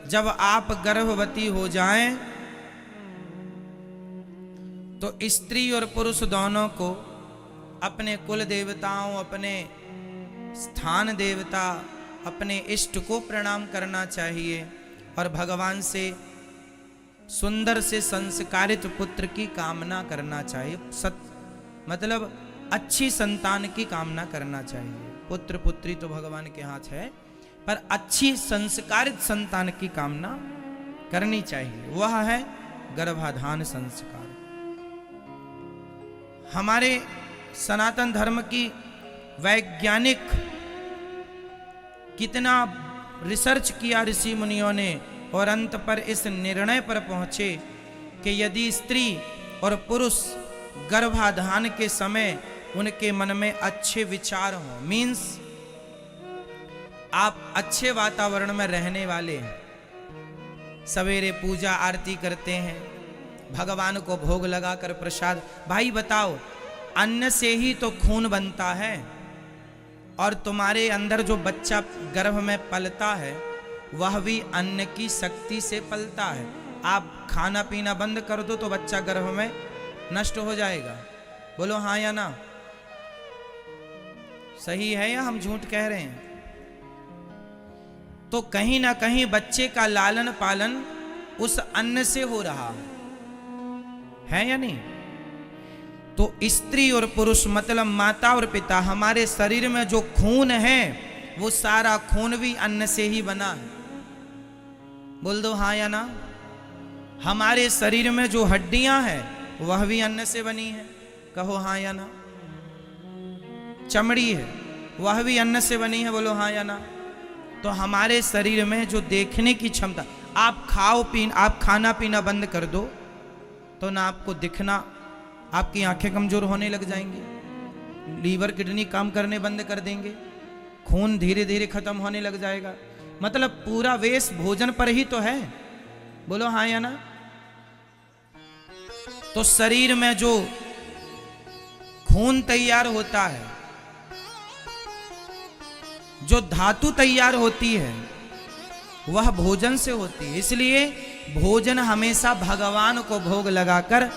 जब आप गर्भवती हो जाएं तो स्त्री और पुरुष दोनों को अपने कुल देवताओं, अपने स्थान देवता, अपने इष्ट को प्रणाम करना चाहिए और भगवान से सुंदर से संस्कारित पुत्र की कामना करना चाहिए। मतलब अच्छी संतान की कामना करना चाहिए। पुत्र पुत्री तो भगवान के हाथ है, पर अच्छी संस्कारित संतान की कामना करनी चाहिए। वह है गर्भाधान संस्कार। हमारे सनातन धर्म की वैज्ञानिक कितना रिसर्च किया ऋषि मुनियों ने और अंत पर इस निर्णय पर पहुंचे कि यदि स्त्री और पुरुष गर्भाधान के समय उनके मन में अच्छे विचार हों, मीन्स आप अच्छे वातावरण में रहने वाले हैं, सवेरे पूजा आरती करते हैं, भगवान को भोग लगाकर प्रसाद। भाई बताओ, अन्न से ही तो खून बनता है और तुम्हारे अंदर जो बच्चा गर्भ में पलता है वह भी अन्न की शक्ति से पलता है। आप खाना पीना बंद कर दो तो बच्चा गर्भ में नष्ट हो जाएगा। बोलो हाँ या ना? सही है या हम झूठ कह रहे हैं? तो कहीं ना कहीं बच्चे का लालन पालन उस अन्न से हो रहा है या नहीं? तो स्त्री और पुरुष मतलब माता और पिता, हमारे शरीर में जो खून है वो सारा खून भी अन्न से ही बना है। बोल दो हाँ या ना? हमारे शरीर में जो हड्डियां हैं वह भी अन्न से बनी है। कहो हाँ या ना? चमड़ी है वह भी अन्न से बनी है। बोलो हाँ या ना? तो हमारे शरीर में जो देखने की क्षमता, आप आप खाना पीना बंद कर दो तो ना आपको दिखना, आपकी आंखें कमजोर होने लग जाएंगी, लीवर किडनी काम करने बंद कर देंगे, खून धीरे धीरे खत्म होने लग जाएगा। मतलब पूरा वेश भोजन पर ही तो है। बोलो हाँ या ना? तो शरीर में जो खून तैयार होता है, जो धातु तैयार होती है, वह भोजन से होती है। इसलिए भोजन हमेशा भगवान को भोग लगाकर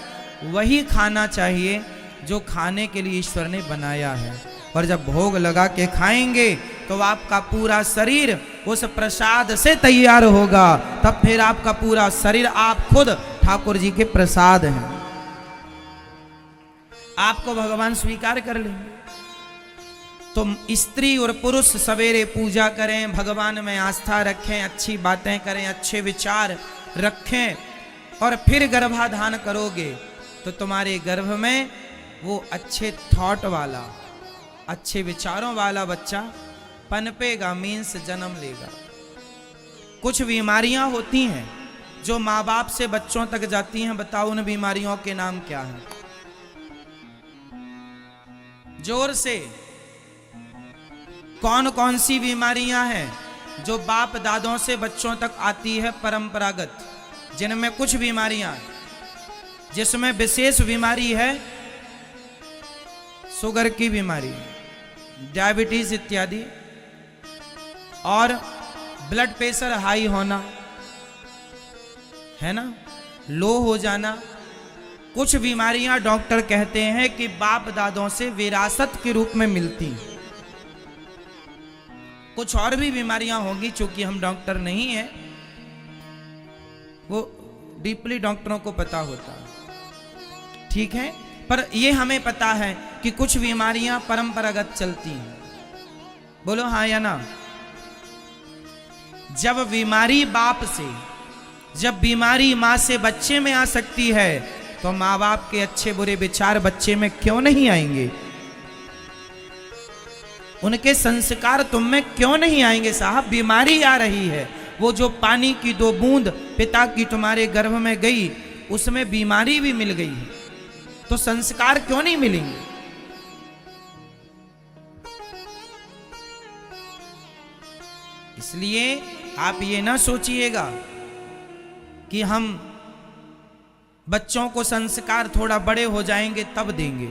वही खाना चाहिए जो खाने के लिए ईश्वर ने बनाया है। और जब भोग लगा के खाएंगे तो आपका पूरा शरीर उस प्रसाद से तैयार होगा। तब फिर आपका पूरा शरीर, आप खुद ठाकुर जी के प्रसाद हैं, आपको भगवान स्वीकार कर लेंगे। तो स्त्री और पुरुष सवेरे पूजा करें, भगवान में आस्था रखें, अच्छी बातें करें, अच्छे विचार रखें और फिर गर्भाधान करोगे तो तुम्हारे गर्भ में वो अच्छे थॉट वाला, अच्छे विचारों वाला बच्चा पनपेगा, मीन्स जन्म लेगा। कुछ बीमारियां होती हैं जो माँ बाप से बच्चों तक जाती हैं। बताओ उन बीमारियों के नाम क्या हैं? जोर से कौन कौन सी बीमारियां हैं जो बाप दादों से बच्चों तक आती है परंपरागत? जिनमें कुछ बीमारियां हैं, जिसमें विशेष बीमारी है शुगर की बीमारी, डायबिटीज इत्यादि, और ब्लड प्रेशर हाई होना, है ना, लो हो जाना। कुछ बीमारियां डॉक्टर कहते हैं कि बाप दादों से विरासत के रूप में मिलती। कुछ और भी बीमारियां होंगी, चूंकि हम डॉक्टर नहीं हैं, वो डीपली डॉक्टरों को पता होता है, ठीक है। पर ये हमें पता है कि कुछ बीमारियां परंपरागत चलती हैं। बोलो हाँ या ना? जब बीमारी बाप से, जब बीमारी माँ से बच्चे में आ सकती है तो माँ बाप के अच्छे बुरे विचार बच्चे में क्यों नहीं आएंगे? उनके संस्कार तुम में क्यों नहीं आएंगे? साहब, बीमारी आ रही है, वो जो पानी की 2 बूंद पिता की तुम्हारे गर्भ में गई, उसमें बीमारी भी मिल गई है, तो संस्कार क्यों नहीं मिलेंगे? इसलिए आप ये ना सोचिएगा कि हम बच्चों को संस्कार थोड़ा बड़े हो जाएंगे तब देंगे।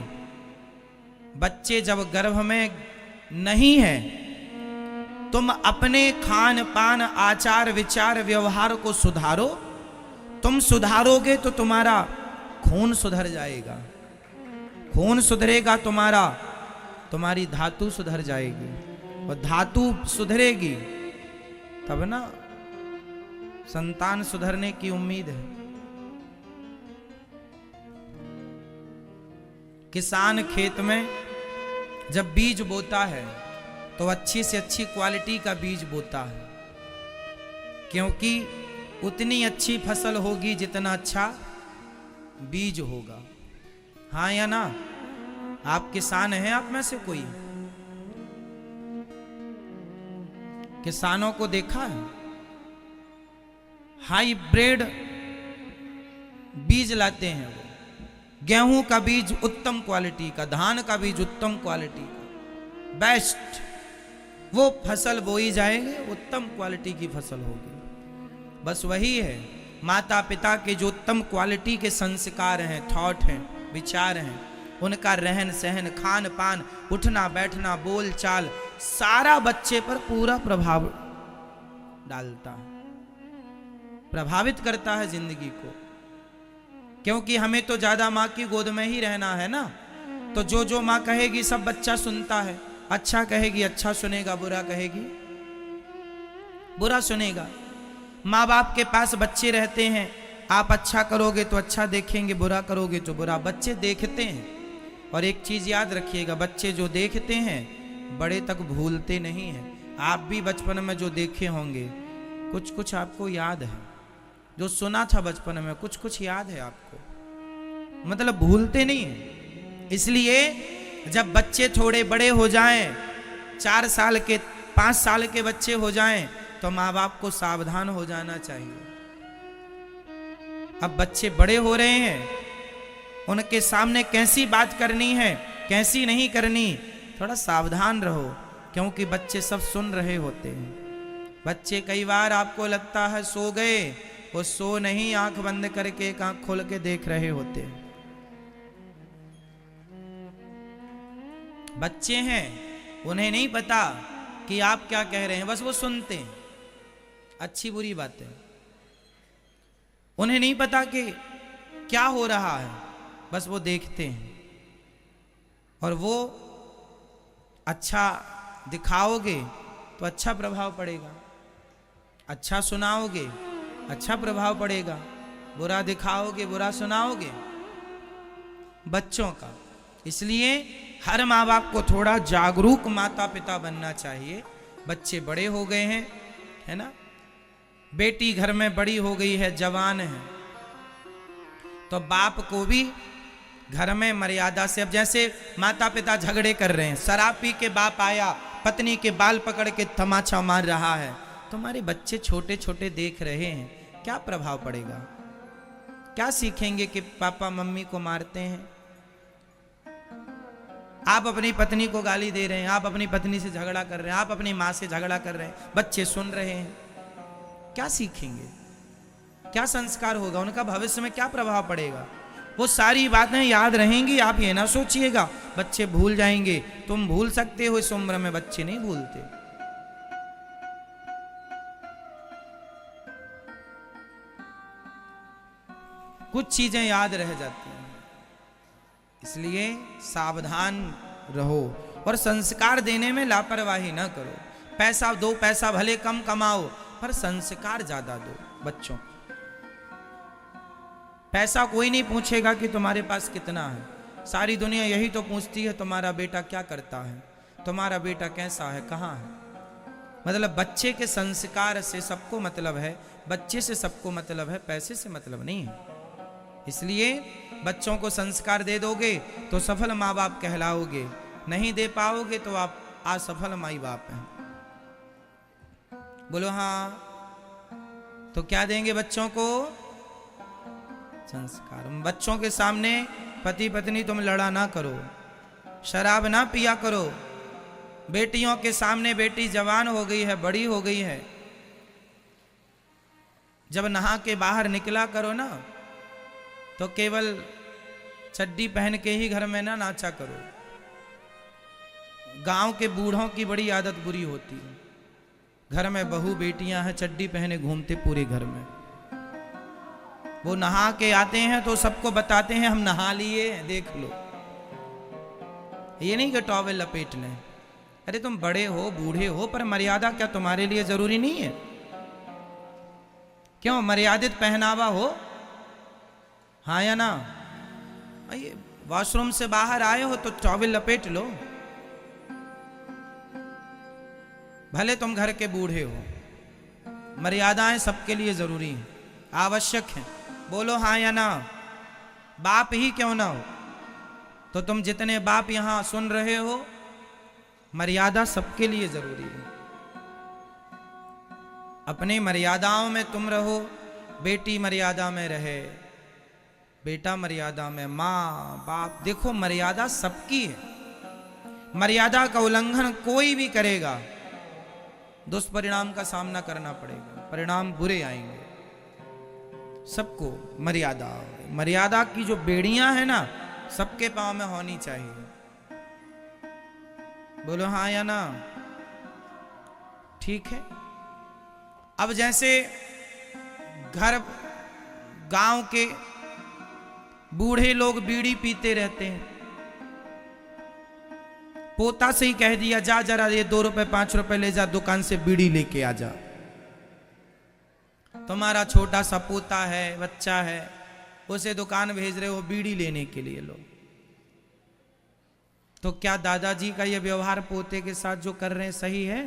बच्चे जब गर्भ में नहीं है तुम अपने खान पान आचार विचार व्यवहार को सुधारो। तुम सुधारोगे तो तुम्हारा खून सुधर जाएगा, खून सुधरेगा तुम्हारा, तुम्हारी धातु सुधर जाएगी, और धातु सुधरेगी तब ना संतान सुधरने की उम्मीद है। किसान खेत में जब बीज बोता है तो अच्छी से अच्छी क्वालिटी का बीज बोता है, क्योंकि उतनी अच्छी फसल होगी जितना अच्छा बीज होगा। हाँ या ना? आप किसान हैं? आप में से कोई किसानों को देखा है? हाईब्रिड बीज लाते हैं वो, गेहूं का बीज उत्तम क्वालिटी का, धान का बीज उत्तम क्वालिटी का, बेस्ट, वो फसल बोई जाएगी, उत्तम क्वालिटी की फसल होगी। बस वही है, माता पिता के जो उत्तम क्वालिटी के संस्कार हैं, थॉट हैं, विचार हैं, उनका रहन सहन, खान पान, उठना बैठना, बोल चाल, सारा बच्चे पर पूरा प्रभाव डालता है, प्रभावित करता है जिंदगी को। क्योंकि हमें तो ज्यादा माँ की गोद में ही रहना है ना, तो जो जो माँ कहेगी सब बच्चा सुनता है। अच्छा कहेगी अच्छा सुनेगा, बुरा कहेगी बुरा सुनेगा। माँ बाप के पास बच्चे रहते हैं, आप अच्छा करोगे तो अच्छा देखेंगे, बुरा करोगे तो बुरा। बच्चे देखते हैं, और एक चीज याद रखिएगा, बच्चे जो देखते हैं बड़े तक भूलते नहीं हैं। आप भी बचपन में जो देखे होंगे कुछ कुछ आपको याद है, जो सुना था बचपन में कुछ कुछ याद है आपको, मतलब भूलते नहीं है। इसलिए जब बच्चे थोड़े बड़े हो जाएं, 4 साल के 5 साल के बच्चे हो जाएं, तो माँ बाप को सावधान हो जाना चाहिए। अब बच्चे बड़े हो रहे हैं, उनके सामने कैसी बात करनी है कैसी नहीं करनी, थोड़ा सावधान रहो, क्योंकि बच्चे सब सुन रहे होते हैं। बच्चे कई बार आपको लगता है सो गए, वो सो नहीं, आंख बंद करके एक आंख खोल के देख रहे होते हैं। बच्चे हैं, उन्हें नहीं पता कि आप क्या कह रहे हैं, बस वो सुनते हैं अच्छी बुरी बातें। उन्हें नहीं पता कि क्या हो रहा है, बस वो देखते हैं। और वो अच्छा दिखाओगे तो अच्छा प्रभाव पड़ेगा, अच्छा सुनाओगे अच्छा प्रभाव पड़ेगा, बुरा दिखाओगे बुरा सुनाओगे बच्चों का। इसलिए हर माँ बाप को थोड़ा जागरूक माता पिता बनना चाहिए। बच्चे बड़े हो गए हैं, है ना, बेटी घर में बड़ी हो गई है, जवान है, तो बाप को भी घर में मर्यादा से, अब जैसे माता पिता झगड़े कर रहे हैं, शराब पी के बाप आया पत्नी के बाल पकड़ के तमाचा मार रहा है, तुम्हारे बच्चे छोटे छोटे देख रहे हैं, क्या प्रभाव पड़ेगा? क्या सीखेंगे कि पापा मम्मी को मारते हैं? आप अपनी पत्नी को गाली दे रहे हैं, आप अपनी पत्नी से झगड़ा कर रहे हैं, आप अपनी माँ से झगड़ा कर रहे हैं, बच्चे सुन रहे हैं, क्या सीखेंगे? क्या संस्कार होगा उनका? भविष्य में क्या प्रभाव पड़ेगा? वो सारी बातें याद रहेंगी। आप ये ना सोचिएगा बच्चे भूल जाएंगे, तुम भूल सकते हो, इस उम्र में बच्चे नहीं भूलते। कुछ चीजें याद रह जाती हैं, इसलिए सावधान रहो और संस्कार देने में लापरवाही ना करो। पैसा दो, पैसा भले कम कमाओ, पर संस्कार ज्यादा दो बच्चों को। पैसा कोई नहीं पूछेगा कि तुम्हारे पास कितना है, सारी दुनिया यही तो पूछती है तुम्हारा बेटा क्या करता है, तुम्हारा बेटा कैसा है, कहाँ है। मतलब बच्चे के संस्कार से सबको मतलब है, बच्चे से सबको मतलब है, पैसे से मतलब नहीं है। इसलिए बच्चों को संस्कार दे दोगे तो सफल माँ बाप कहलाओगे, नहीं दे पाओगे तो आप असफल माई बाप हैं। बोलो हाँ। तो क्या देंगे बच्चों को? संस्कार। बच्चों के सामने पति पत्नी तुम लड़ा ना करो, शराब ना पिया करो। बेटियों के सामने, बेटी जवान हो गई है, बड़ी हो गई है, जब नहा के बाहर निकला करो ना, तो केवल चड्डी पहन के ही घर में ना नाचा करो। गांव के बूढ़ों की बड़ी आदत बुरी होती है, घर में बहू बेटियां हैं, चड्डी पहने घूमते पूरे घर में। वो नहा के आते हैं तो सबको बताते हैं हम नहा लिए, देख लो। ये नहीं कि टॉवेल लपेट लें। अरे तुम बड़े हो, बूढ़े हो, पर मर्यादा क्या तुम्हारे लिए जरूरी नहीं है? क्यों मर्यादित पहनावा हो, हाँ या ना? ये वॉशरूम से बाहर आए हो तो टॉवेल लपेट लो, भले तुम घर के बूढ़े हो। मर्यादाएं सबके लिए जरूरी हैं, आवश्यक हैं। बोलो हाँ या ना? बाप ही क्यों ना हो, तो तुम जितने बाप यहां सुन रहे हो, मर्यादा सबके लिए जरूरी है। अपनी मर्यादाओं में तुम रहो। बेटी मर्यादा में रहे, बेटा मर्यादा में, माँ बाप, देखो मर्यादा सबकी है। मर्यादा का उल्लंघन कोई भी करेगा, दुष्परिणाम का सामना करना पड़ेगा, परिणाम बुरे आएंगे। सबको मर्यादा, मर्यादा की जो बेड़ियां है ना, सबके पांव में होनी चाहिए। बोलो हाँ या ना? ठीक है। अब जैसे घर गांव के बूढ़े लोग बीड़ी पीते रहते हैं, पोता से ही कह दिया जा जरा ये 2 रुपए 5 रुपए ले जा, दुकान से बीड़ी लेके आ जा। तुम्हारा छोटा सा पोता है, बच्चा है, उसे दुकान भेज रहे हो बीड़ी लेने के लिए। लो, तो क्या दादाजी का ये व्यवहार पोते के साथ जो कर रहे हैं सही है?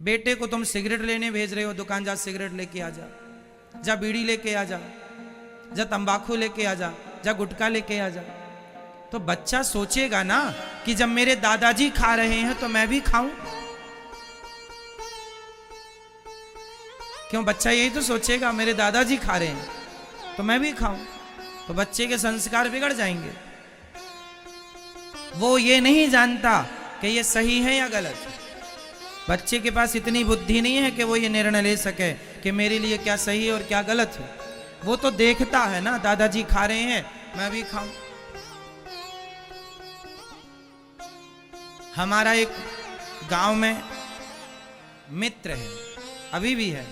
बेटे को तुम सिगरेट लेने भेज रहे हो, दुकान जा सिगरेट लेके आ जा, जा बीड़ी लेके आ जा, जा तंबाकू लेके आ जा, जा गुटखा लेके आ जा। तो बच्चा सोचेगा ना कि जब मेरे दादाजी खा रहे हैं तो मैं भी खाऊं। क्यों? बच्चा यही तो सोचेगा, मेरे दादाजी खा रहे हैं तो मैं भी खाऊं। तो बच्चे के संस्कार बिगड़ जाएंगे। वो ये नहीं जानता कि ये सही है या गलत है। बच्चे के पास इतनी बुद्धि नहीं है कि वो ये निर्णय ले सके कि मेरे लिए क्या सही है और क्या गलत है। वो तो देखता है ना, दादाजी खा रहे हैं मैं भी खाऊं। हमारा एक गांव में मित्र है, अभी भी है,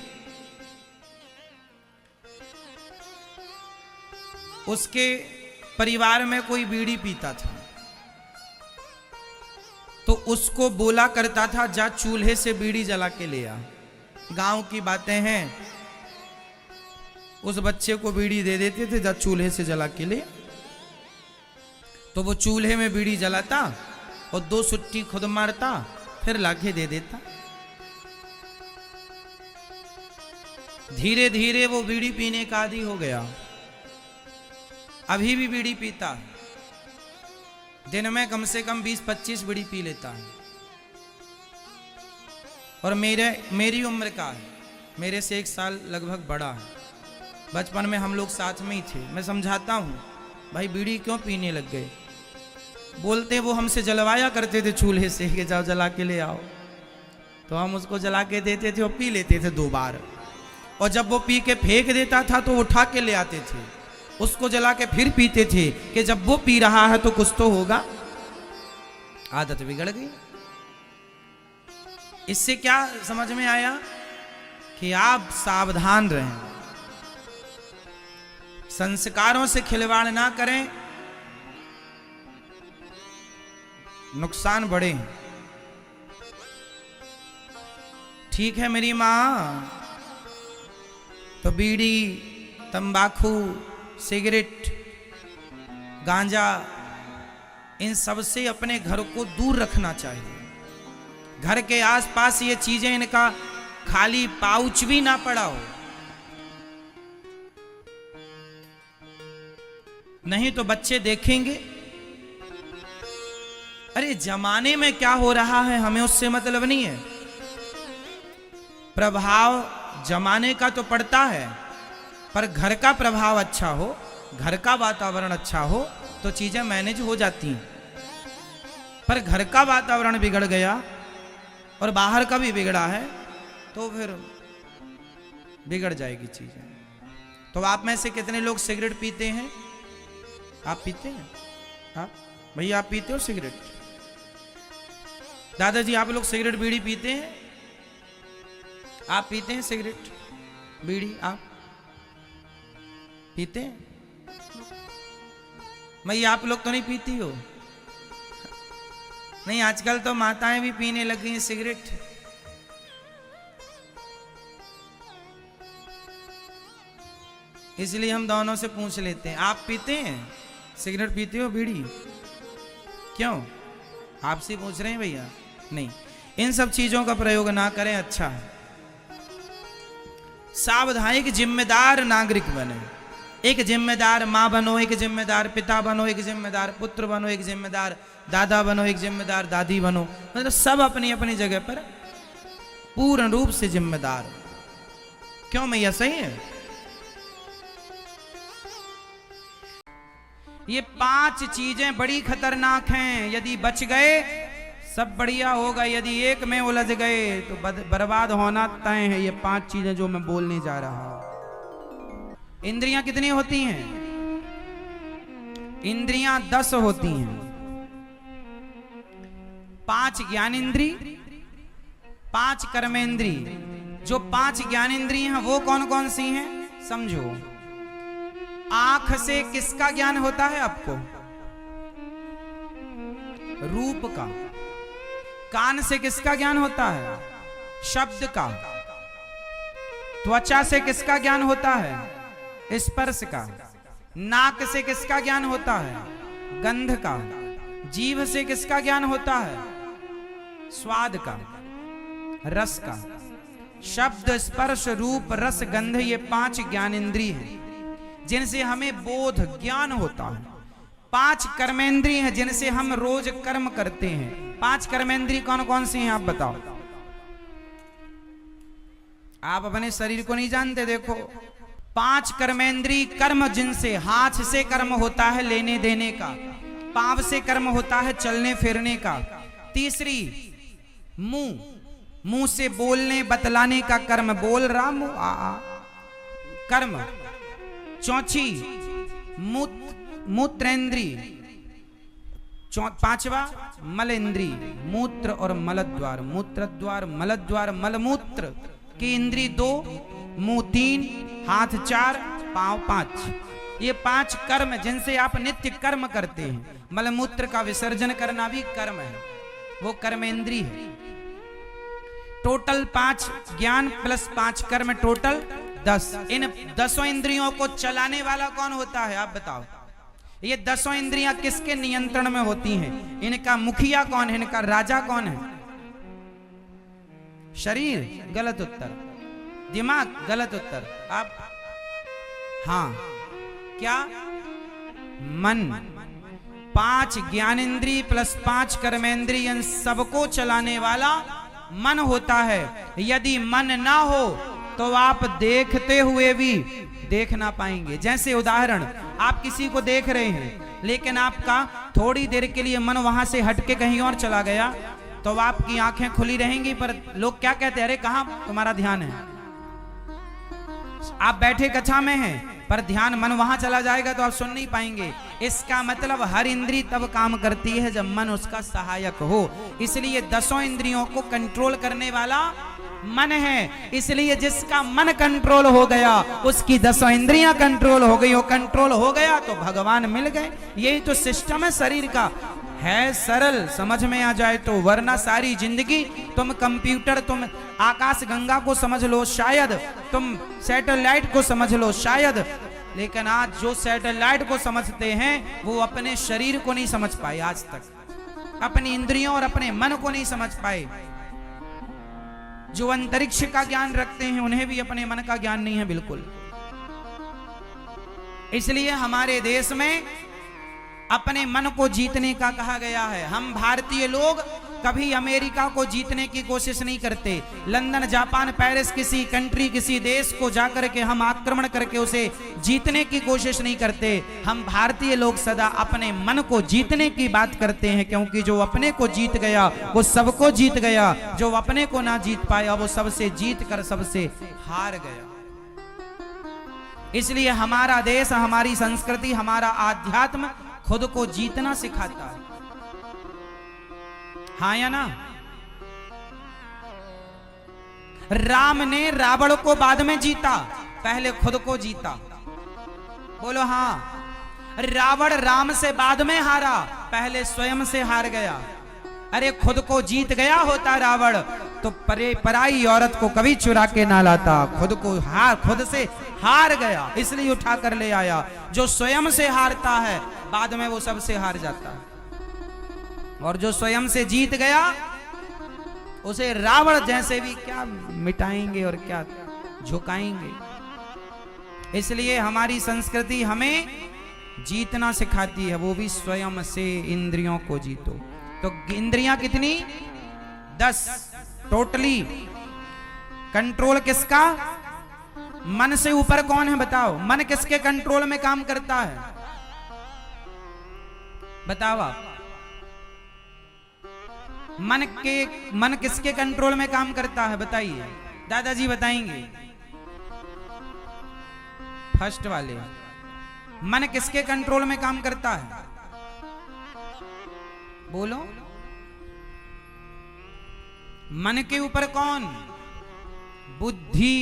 उसके परिवार में कोई बीड़ी पीता था तो उसको बोला करता था जा चूल्हे से बीड़ी जला के ले आ। गांव की बातें हैं, उस बच्चे को बीड़ी दे देते थे, जा चूल्हे से जला के ले। तो वो चूल्हे में बीड़ी जलाता और 2 सुट्टी खुद मारता, फिर लाके दे देता। धीरे धीरे वो बीड़ी पीने का आदी हो गया। अभी भी बीड़ी पीता है, दिन में कम से कम 20-25 बीड़ी पी लेता है। और मेरी उम्र का है, मेरे से 1 साल लगभग बड़ा है। बचपन में हम लोग साथ में ही थे। मैं समझाता हूँ, भाई बीड़ी क्यों पीने लग गए? बोलते वो हमसे जलवाया करते थे चूल्हे से कि जाओ जला के ले आओ। तो हम उसको जला के देते थे और पी लेते थे 2 बार। और जब वो पी के फेंक देता था तो उठा के ले आते थे, उसको जला के फिर पीते थे कि जब वो पी रहा है तो कुछ तो होगा। आदत बिगड़ गई। इससे क्या समझ में आया कि आप सावधान रहें, संस्कारों से खिलवाड़ ना करें, नुकसान बड़े हैं। ठीक है मेरी माँ, तो बीड़ी, तंबाकू, सिगरेट, गांजा, इन सब से अपने घर को दूर रखना चाहिए। घर के आसपास ये चीजें, इनका खाली पाउच भी ना पड़ा हो, नहीं तो बच्चे देखेंगे। अरे जमाने में क्या हो रहा है हमें उससे मतलब नहीं है। प्रभाव जमाने का तो पड़ता है, पर घर का प्रभाव अच्छा हो, घर का वातावरण अच्छा हो तो चीजें मैनेज हो जाती हैं। पर घर का वातावरण बिगड़ गया और बाहर का भी बिगड़ा है तो फिर बिगड़ जाएगी चीजें। तो आप में से कितने लोग सिगरेट पीते हैं? आप पीते हैं? आप भैया आप पीते हो सिगरेट? दादाजी आप लोग सिगरेट बीड़ी पीते हैं? आप पीते हैं सिगरेट बीड़ी? आप पीते हैं? मैया आप लोग तो नहीं पीती हो? नहीं, आजकल तो माताएं भी पीने लग गई हैं सिगरेट। इसलिए हम दोनों से पूछ लेते हैं, आप पीते हैं सिगरेट? पीते हो बीड़ी? क्यों? आपसे पूछ रहे हैं भैया। नहीं, इन सब चीजों का प्रयोग ना करें, अच्छा है। सावधानी, एक जिम्मेदार नागरिक बने, एक जिम्मेदार माँ बनो, एक जिम्मेदार पिता बनो, एक जिम्मेदार पुत्र बनो, एक जिम्मेदार दादा बनो, एक जिम्मेदार दादी बनो। मतलब सब अपनी अपनी जगह पर पूर्ण रूप से जिम्मेदार हो। क्यों मैया, सही है? ये 5 चीजें बड़ी खतरनाक हैं। यदि बच गए सब बढ़िया होगा, यदि एक में उलझ गए तो बर्बाद होना तय है। ये 5 चीजें जो मैं बोलने जा रहा हूं। इंद्रियां कितनी होती हैं? इंद्रियां 10 होती हैं। 5 ज्ञानेंद्री, 5 कर्मेंद्री। जो 5 ज्ञानेंद्री हैं वो कौन कौन सी हैं समझो। आंख से किसका ज्ञान होता है आपको? रूप का। कान से किसका ज्ञान होता है? शब्द का। त्वचा से किसका ज्ञान होता है? स्पर्श का। नाक से किसका ज्ञान होता है? गंध का। जीभ से किसका ज्ञान होता है? स्वाद का, रस का। शब्द, स्पर्श, रूप, रस, गंध, ये 5 ज्ञानेंद्रिय हैं जिनसे हमें बोध ज्ञान होता है। 5 कर्मेंद्रिय हैं जिनसे हम रोज कर्म करते हैं। 5 कर्मेंद्रिय कौन कौन सी हैं आप बताओ? आप अपने शरीर को नहीं जानते, देखो। 5 कर्मेंद्रिय कर्म जिनसे, हाथ से कर्म होता है लेने देने का, पांव से कर्म होता है चलने फिरने का। तीसरी मुंह, मुंह से बोलने बतलाने का कर्म, बोल रहा मुंह कर्म। चौथी मूत्रेंद्री। 5वां मलेंद्री, मूत्र और मलद्वार। मूत्र द्वार, मलद्वार, मलमूत्र की इंद्री 2, मुंह 3, हाथ 4, पांव 5। ये 5 कर्म जिनसे आप नित्य कर्म करते हैं। मलमूत्र का विसर्जन करना भी कर्म है, वो कर्मेंद्री है। टोटल 5 ज्ञान प्लस 5 कर्म, टोटल 10। इन 10 इंद्रियों को चलाने वाला कौन होता है आप बताओ? ये 10 इंद्रियां किसके नियंत्रण में होती हैं? इनका मुखिया कौन है? इनका राजा कौन है? शरीर? गलत उत्तर। दिमाग? गलत उत्तर। आप? हाँ, क्या? मन। 5 ज्ञानेंद्रिय प्लस 5 कर्मेंद्रिय, इन सबको चलाने वाला मन होता है। यदि मन ना हो तो आप देखते हुए भी देख ना पाएंगे। जैसे उदाहरण, आप किसी को देख रहे हैं लेकिन आपका थोड़ी देर के लिए मन वहां से हटके कहीं और चला गया तो आपकी आंखें खुली रहेंगी, पर लोग क्या कहते हैं? अरे कहां तुम्हारा ध्यान है? आप बैठे कक्षा में हैं पर ध्यान मन वहां चला जाएगा तो आप सुन नहीं पाएंगे। इसका मतलब हर इंद्री तब काम करती है जब मन उसका सहायक हो। इसलिए 10 इंद्रियों को कंट्रोल करने वाला मन है। इसलिए जिसका मन कंट्रोल हो गया उसकी 10 इंद्रियां कंट्रोल हो गई। वो कंट्रोल हो गया तो भगवान मिल गए। यही तो सिस्टम है शरीर का। है सरल, समझ में आ जाए तो, वरना सारी जिंदगी तुम कंप्यूटर, तुम आकाश गंगा को समझ लो शायद, तुम सैटेलाइट को समझ लो शायद, लेकिन आज जो सैटेलाइट को समझते हैं वो अपने शरीर को नहीं समझ पाए आज तक, अपनी इंद्रियों और अपने मन को नहीं समझ पाए। जो अंतरिक्ष का ज्ञान रखते हैं उन्हें भी अपने मन का ज्ञान नहीं है बिल्कुल। इसलिए हमारे देश में अपने मन को जीतने का कहा गया है। हम भारतीय लोग कभी अमेरिका को जीतने की कोशिश नहीं करते। लंदन, जापान, पेरिस, किसी कंट्री, किसी देश को जाकर के हम आक्रमण करके उसे जीतने की कोशिश नहीं करते। हम भारतीय लोग सदा अपने मन को जीतने की बात करते हैं, क्योंकि जो अपने को जीत गया वो सबको जीत गया, जो अपने को ना जीत पाया वो सबसे जीत कर सबसे हार गया। इसलिए हमारा देश, हमारी संस्कृति, हमारा आध्यात्म खुद को जीतना सिखाता है। हाँ या ना? राम ने रावण को बाद में जीता, पहले खुद को जीता। बोलो हाँ। रावण राम से बाद में हारा, पहले स्वयं से हार गया। अरे खुद को जीत गया होता रावण तो पराई औरत को कभी चुरा के ना लाता। खुद से हार गया इसलिए उठा कर ले आया। जो स्वयं से हारता है बाद में वो सबसे हार जाता है, और जो स्वयं से जीत गया उसे रावण जैसे भी क्या मिटाएंगे और क्या झुकाएंगे। इसलिए हमारी संस्कृति हमें जीतना सिखाती है, वो भी स्वयं से। इंद्रियों को जीतो। तो इंद्रियां कितनी? 10 टोटली। कंट्रोल किसका? मन से ऊपर कौन है बताओ? मन किसके कंट्रोल में काम करता है? बताओ आप। मन किसके कंट्रोल में काम करता है बताइए? दादाजी बताएंगे। फर्स्ट वाले, मन किसके कंट्रोल में काम करता है? बोलो। मन के ऊपर कौन? बुद्धि।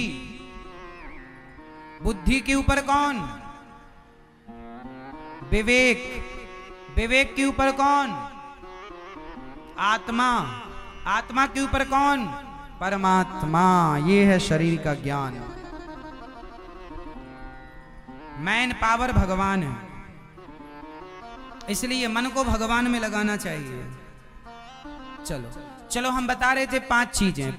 बुद्धि के ऊपर कौन? विवेक। विवेक के ऊपर कौन? आत्मा। आत्मा के ऊपर कौन? परमात्मा। ये है शरीर का ज्ञान। मैन पावर भगवान है, इसलिए मन को भगवान में लगाना चाहिए। चलो चलो, हम बता रहे थे 5 चीजें।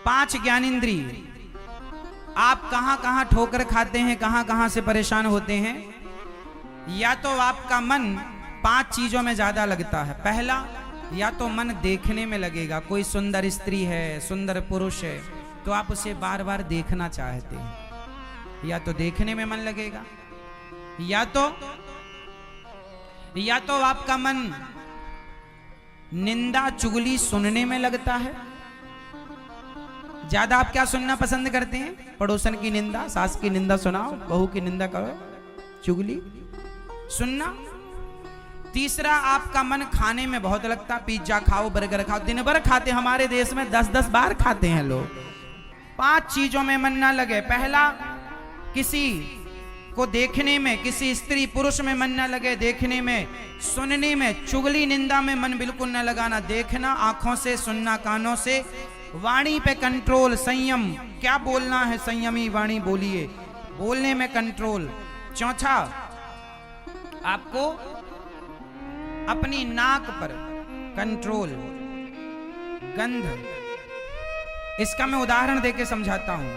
पांच ज्ञानेंद्रिय। आप कहां कहां ठोकर खाते हैं, कहां कहां से परेशान होते हैं? या तो आपका मन 5 चीजों में ज्यादा लगता है। पहला, या तो मन देखने में लगेगा। कोई सुंदर स्त्री है, सुंदर पुरुष है, तो आप उसे बार बार देखना चाहते हैं, या तो देखने में मन लगेगा, या तो आपका मन निंदा चुगली सुनने में लगता है। ज्यादा आप क्या सुनना पसंद करते हैं? पड़ोसन की निंदा, सास की निंदा सुनाओ, बहू की निंदा करो, चुगली सुनना। तीसरा, आपका मन खाने में बहुत लगता। पिज्जा खाओ, बर्गर खाओ, दिन भर खाते। हमारे देश में 10-10 बार खाते हैं लोग। 5 चीजों में मन ना लगे। पहला, किसी को देखने में, किसी स्त्री पुरुष में मन ना लगे देखने में। सुनने में, चुगली निंदा में मन बिल्कुल ना लगाना। देखना आंखों से, सुनना कानों से। वाणी पे कंट्रोल, संयम। क्या बोलना है, संयमी वाणी बोलिए, बोलने में कंट्रोल। चौथा, आपको अपनी नाक पर कंट्रोल, गंध। इसका मैं उदाहरण देके समझाता हूं।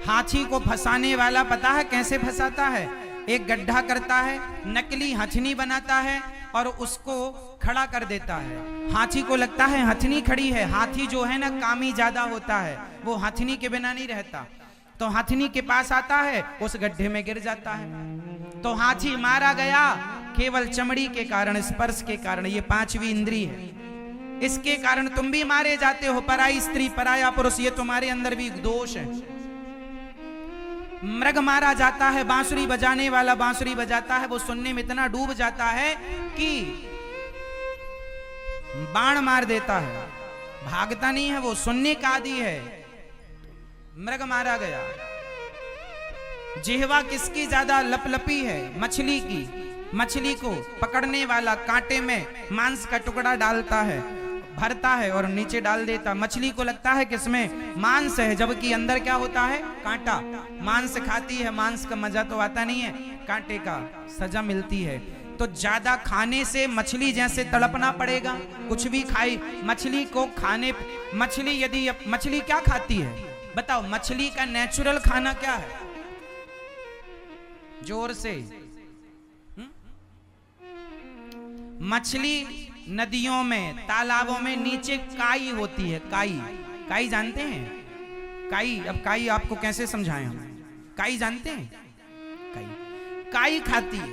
हाथी को फंसाने वाला पता है कैसे फंसाता है? एक गड्ढा करता है, नकली हथनी बनाता है और उसको खड़ा कर देता है। हाथी को लगता है हथनी खड़ी है। हाथी जो है ना कामी ज्यादा होता है, वो हथनी के बिना नहीं रहता। तो हथनी के पास आता है, उस गड्ढे में गिर जाता है। तो हाथी मारा गया केवल चमड़ी के कारण, स्पर्श के कारण। ये 5वीं इंद्रिय है, इसके कारण तुम भी मारे जाते हो। पराई स्त्री, पराया पुरुष, ये तुम्हारे अंदर भी दोष है। मृग मारा जाता है, बांसुरी बजाने वाला बांसुरी बजाता है, वो सुनने में इतना डूब जाता है कि बाण मार देता है, भागता नहीं है, वो सुनने का आदी है। मृग मारा गया। जिह्वा किसकी ज्यादा लपलपी है? मछली की। मछली को पकड़ने वाला कांटे में मांस का टुकड़ा डालता है, भरता है और नीचे डाल देता। मछली को लगता है कि इसमें मांस है, जबकि अंदर क्या होता है? कांटा। मांस खाती है, मांस का मजा तो आता नहीं है, कांटे का सजा मिलती है। तो ज्यादा खाने से मछली जैसे तड़पना पड़ेगा। कुछ भी खाई मछली को खाने, मछली क्या खाती है बताओ? मछली का नेचुरल खाना क्या है? जोर से। मछली नदियों में, तालाबों में नीचे काई होती है। काई जानते हैं? काई, अब काई आपको कैसे समझाएं हम? काई जानते हैं? काई खाती है।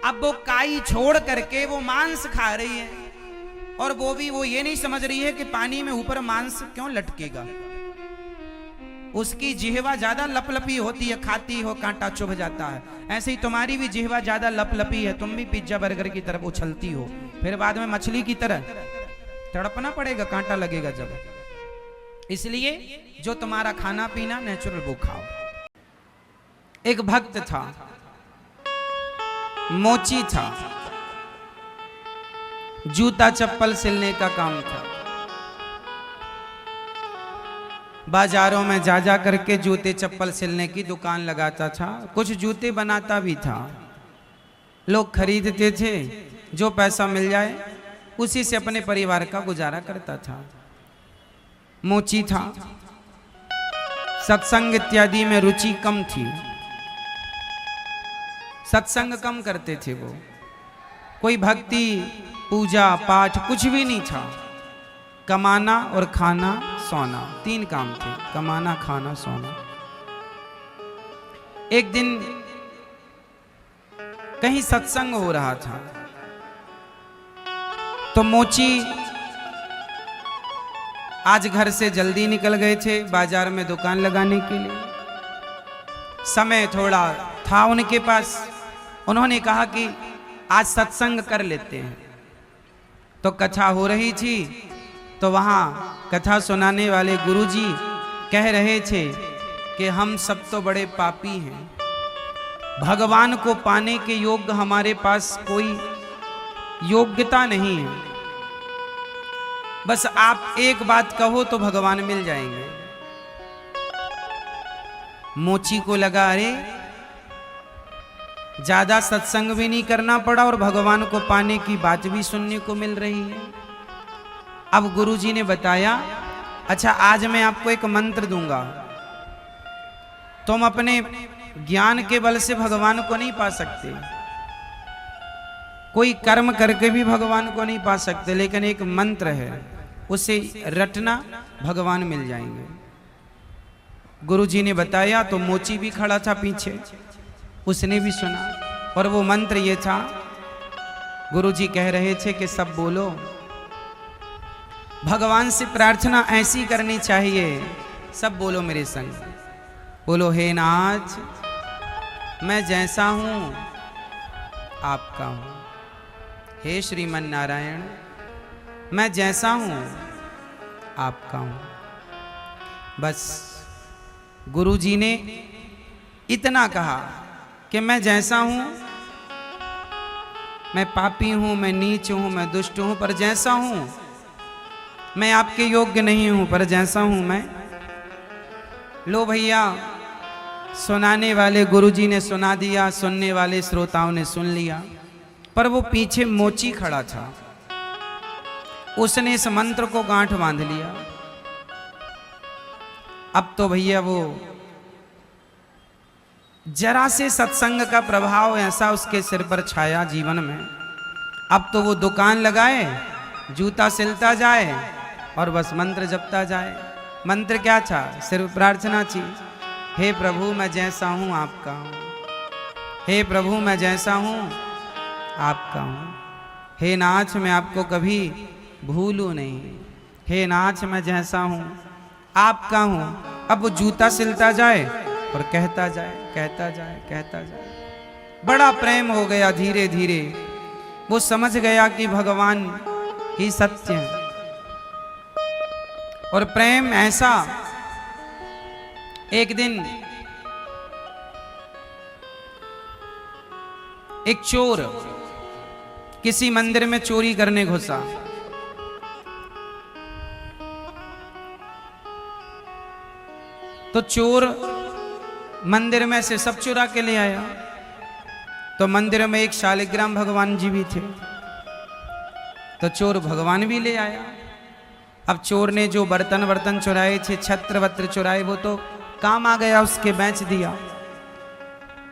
अब वो काई छोड़ करके वो मांस खा रही है, और वो ये नहीं समझ रही है कि पानी में ऊपर मांस क्यों लटकेगा। उसकी जिह्वा ज्यादा लपलपी होती है, खाती हो कांटा चुभ जाता है। ऐसे ही तुम्हारी भी जिह्वा ज्यादा लपलपी है, तुम भी पिज्जा बर्गर की तरफ उछलती हो, फिर बाद में मछली की तरह तड़पना पड़ेगा, कांटा लगेगा जब। इसलिए जो तुम्हारा खाना पीना नेचुरल वो खाओ। एक भक्त था, मोची था, जूता चप्पल सिलने का काम था। बाजारों में जा जा करके जूते चप्पल सिलने की दुकान लगाता था। कुछ जूते बनाता भी था, लोग खरीदते थे, जो पैसा मिल जाए उसी से अपने परिवार का गुजारा करता था। मोची था, सत्संग इत्यादि में रुचि कम थी, सत्संग कम करते थे वो। कोई भक्ति पूजा पाठ कुछ भी नहीं था। कमाना और खाना सोना, 3 काम थे, कमाना खाना सोना। एक दिन कहीं सत्संग हो रहा था तो मोची आज घर से जल्दी निकल गए थे बाजार में दुकान लगाने के लिए। समय थोड़ा था उनके पास। उन्होंने कहा कि आज सत्संग कर लेते हैं। तो कथा हो रही थी, तो वहाँ कथा सुनाने वाले गुरुजी कह रहे थे कि हम सब तो बड़े पापी हैं, भगवान को पाने के योग्य हमारे पास कोई योग्यता नहीं है, बस आप एक बात कहो तो भगवान मिल जाएंगे। मोची को लगा अरे ज्यादा सत्संग भी नहीं करना पड़ा और भगवान को पाने की बात भी सुनने को मिल रही है। अब गुरुजी ने बताया, अच्छा आज मैं आपको एक मंत्र दूंगा, तुम अपने ज्ञान के बल से भगवान को नहीं पा सकते, कोई कर्म करके भी भगवान को नहीं पा सकते, लेकिन एक मंत्र है उसे रटना, भगवान मिल जाएंगे। गुरुजी ने बताया तो मोची भी खड़ा था पीछे, उसने भी सुना। और वो मंत्र ये था, गुरुजी कह रहे थे कि सब बोलो, भगवान से प्रार्थना ऐसी करनी चाहिए, सब बोलो मेरे संग, बोलो हे नाथ मैं जैसा हूं आपका हूं, हे श्रीमन नारायण मैं जैसा हूं आपका हूं। बस गुरुजी ने इतना कहा कि मैं जैसा हूं, मैं पापी हूं, मैं नीच हूं, मैं दुष्ट हूं, पर जैसा हूं मैं आपके योग्य नहीं हूं, पर जैसा हूं मैं। लो भैया, सुनाने वाले गुरुजी ने सुना दिया, सुनने वाले श्रोताओं ने सुन लिया, पर वो पीछे मोची खड़ा था, उसने इस मंत्र को गांठ बांध लिया। अब तो भैया वो जरा से सत्संग का प्रभाव ऐसा उसके सिर पर छाया जीवन में। अब तो वो दुकान लगाए, जूता सिलता जाए और बस मंत्र जपता जाए। मंत्र क्या था? सिर्फ प्रार्थना थी, हे प्रभु मैं जैसा हूं आपका हूं, हे प्रभु मैं जैसा हूं आपका हूं, हे नाथ मैं आपको कभी भूलूं नहीं, हे नाथ मैं जैसा हूं आपका हूं। अब वो जूता सिलता जाए और कहता जाए, कहता जाए, कहता जाए। बड़ा प्रेम हो गया। धीरे धीरे वो समझ गया कि भगवान ही सत्य है। और प्रेम ऐसा, एक दिन एक चोर किसी मंदिर में चोरी करने घुसा। तो चोर मंदिर में से सब चुरा के ले आया। तो मंदिर में एक शालिग्राम भगवान जी भी थे, तो चोर भगवान भी ले आया। अब चोर ने जो बर्तन वर्तन चुराए थे, छत्र वत्र चुराए, वो तो काम आ गया, उसके बेच दिया।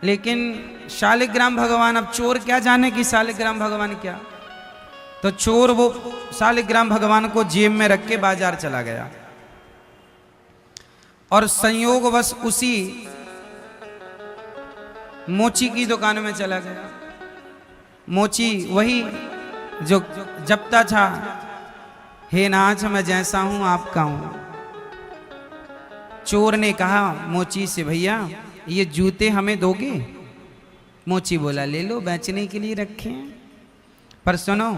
लेकिन शालिग्राम भगवान, अब चोर क्या जाने कि शालिग्राम भगवान क्या। तो चोर वो शालिग्राम भगवान को जेब में रख के बाजार चला गया और संयोगवश उसी मोची की दुकान में चला गया। मोची वही जो जपता था, हे नाथ मैं जैसा हूं आपका हूं। चोर ने कहा मोची से, भैया ये जूते हमें दोगे? मोची बोला ले लो, बेचने के लिए रखे हैं, पर सुनो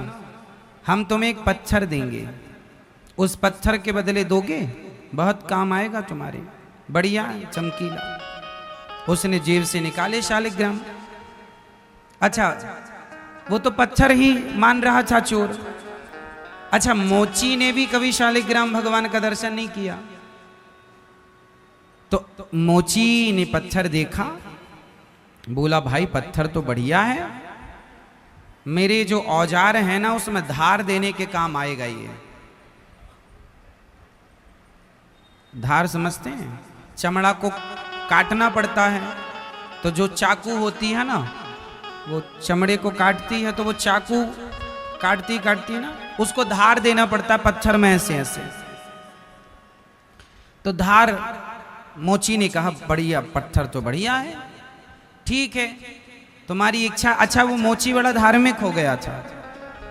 हम तुम्हें एक पत्थर देंगे, उस पत्थर के बदले दोगे? बहुत काम आएगा तुम्हारे, बढ़िया चमकीला। उसने जेब से निकाले शालिग्राम। अच्छा, वो तो पत्थर ही मान रहा था चोर। अच्छा, मोची ने भी कभी शालिग्राम भगवान का दर्शन नहीं किया, तो मोची ने पत्थर देखा, बोला भाई पत्थर तो बढ़िया है, मेरे जो औजार हैं ना उसमें धार देने के काम आएगा ये। धार समझते हैं? चमड़ा को काटना पड़ता है, तो जो चाकू होती है ना वो चमड़े को काटती है, तो वो चाकू काटती काटती है ना, उसको धार देना पड़ता है पत्थर में ऐसे ऐसे। तो धार, मोची ने कहा बढ़िया पत्थर तो बढ़िया है, ठीक है तुम्हारी इच्छा। अच्छा, वो मोची बड़ा धार्मिक हो गया था,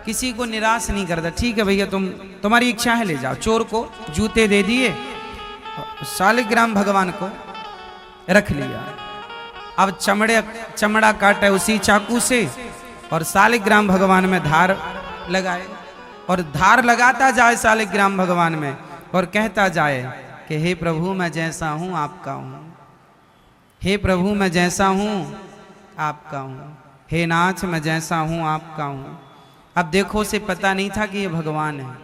किसी को निराश नहीं करता। ठीक है भैया, तुम्हारी इच्छा है ले जाओ। चोर को जूते दे दिए, शालिग्राम भगवान को रख लिया। अब चमड़ा काटे उसी चाकू से और शालिग्राम भगवान में धार लगाए, और धार लगाता जाए शालिग्राम भगवान में और कहता जाए कि हे प्रभु मैं जैसा हूं आपका हूं, हे प्रभु मैं जैसा हूं आपका हूं, हे नाथ मैं जैसा हूं आपका हूं। अब देखो, उसे पता नहीं था कि ये भगवान है।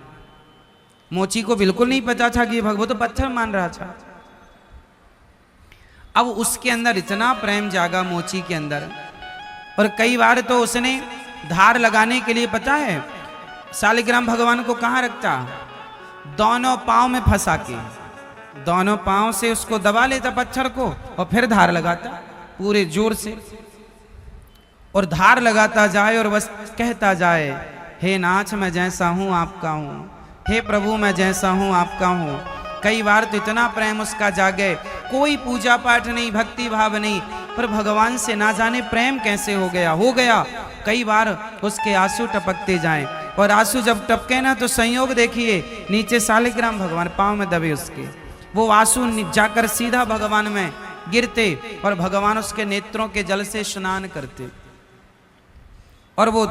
मोची को बिल्कुल नहीं पता था कि ये भगवान, तो पत्थर मान रहा था। अब उसके अंदर इतना प्रेम जागा मोची के अंदर, और कई बार तो उसने धार लगाने के लिए, पता है शालिग्राम भगवान को कहाँ रखता? दोनों पांव में फंसा के, दोनों पांव से उसको दबा लेता पत्थर को और फिर धार लगाता पूरे जोर से, और धार लगाता जाए और बस कहता जाए हे नाथ मैं जैसा हूं आपका हूं, हे प्रभु मैं जैसा हूं आपका हूं। कई बार तो इतना प्रेम उसका जागे, कोई पूजा पाठ नहीं, भक्ति भाव नहीं, पर भगवान से ना जाने प्रेम कैसे हो गया। कई बार उसके आंसू टपकते जाएं, और आंसू जब टपके ना तो संयोग देखिए, नीचे शालिग्राम भगवान पांव में दबे उसके, वो आंसू जाकर सीधा भगवान में गिरते और भगवान उसके नेत्रों के जल से स्नान करते, और वो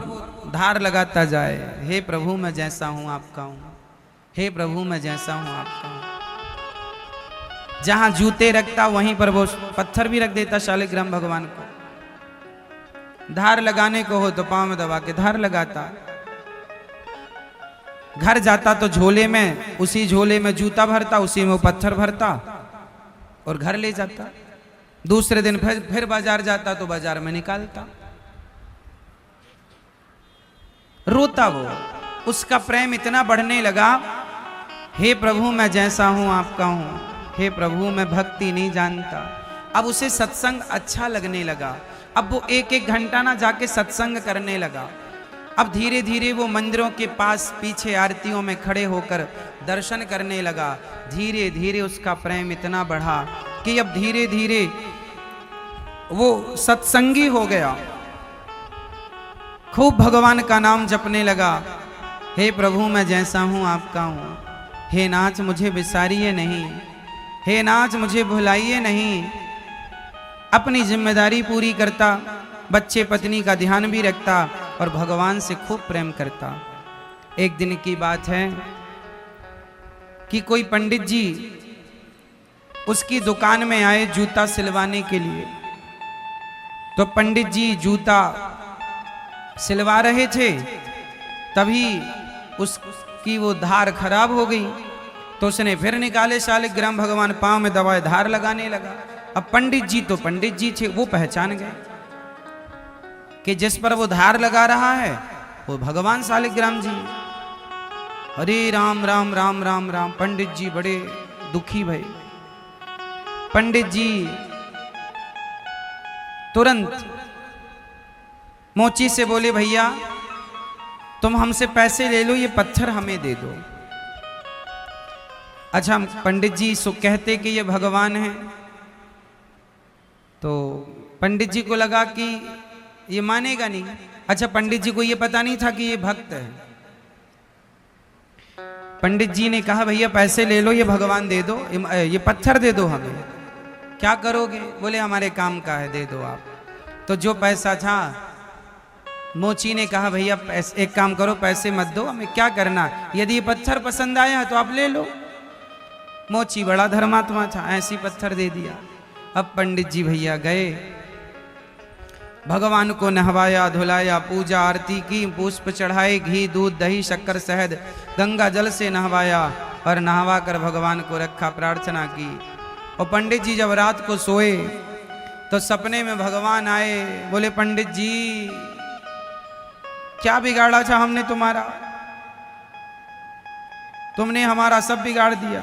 धार लगाता जाए हे प्रभु मैं जैसा हूं आपका हूं, हे प्रभु मैं जैसा हूं आपका हूं। जहां जूते रखता वहीं पर वो पत्थर भी रख देता शालिग्राम भगवान को। धार लगाने को हो तो पांव में दबा के धार लगाता। घर जाता तो झोले में, उसी झोले में जूता भरता, उसी में वो पत्थर भरता और घर ले जाता। दूसरे दिन फिर बाजार जाता तो बाजार में निकालता। रोता वो, उसका प्रेम इतना बढ़ने लगा, हे प्रभु मैं जैसा हूं आपका हूं, हे प्रभु मैं भक्ति नहीं जानता। अब उसे सत्संग अच्छा लगने लगा, अब वो एक एक घंटा ना जाके सत्संग करने लगा। अब धीरे धीरे वो मंदिरों के पास पीछे आरतियों में खड़े होकर दर्शन करने लगा। धीरे धीरे उसका प्रेम इतना बढ़ा कि अब धीरे धीरे वो सत्संगी हो गया, खूब भगवान का नाम जपने लगा। हे प्रभु मैं जैसा हूं आपका हूं, हे नाथ मुझे बिसारिए नहीं, हे नाथ मुझे भुलाइए नहीं। अपनी जिम्मेदारी पूरी करता, बच्चे पत्नी का ध्यान भी रखता और भगवान से खूब प्रेम करता। एक दिन की बात है कि कोई पंडित जी उसकी दुकान में आए जूता सिलवाने के लिए। तो पंडित जी जूता सिलवा रहे थे, तभी उसकी वो धार खराब हो गई। तो उसने फिर निकाले शालिग्राम भगवान, पांव में दबाए, धार लगाने लगा। अब पंडित जी तो पंडित जी थे, वो पहचान गए कि जिस पर वो धार लगा रहा है वो भगवान शालिग्राम जी। हरे राम राम राम राम राम। पंडित जी बड़े दुखी भये। पंडित जी तुरंत मोची से बोले भैया तुम हमसे पैसे ले लो, ये पत्थर हमें दे दो। अच्छा, पंडित जी कहते कि ये भगवान है, तो पंडित जी को लगा कि ये मानेगा नहीं। अच्छा, पंडित जी को ये पता नहीं था कि ये भक्त है। पंडित जी ने कहा भैया पैसे ले लो, ये भगवान दे दो, ये पत्थर दे दो हमें। क्या करोगे? बोले हमारे काम का है, दे दो आप। तो जो पैसा था मोची ने कहा भैया एक काम करो, पैसे मत दो, हमें क्या करना, यदि ये पत्थर पसंद आया तो आप ले लो। मोची बड़ा धर्मात्मा था, ऐसी पत्थर दे दिया। अब पंडित जी भैया गए, भगवान को नहवाया धुलाया, पूजा आरती की, पुष्प चढ़ाए, घी दूध दही शक्कर शहद गंगा जल से नहवाया और नहवा कर भगवान को रखा, प्रार्थना की। और पंडित जी जब रात को सोए तो सपने में भगवान आए, बोले पंडित जी क्या बिगाड़ा था हमने तुम्हारा, तुमने हमारा सब बिगाड़ दिया।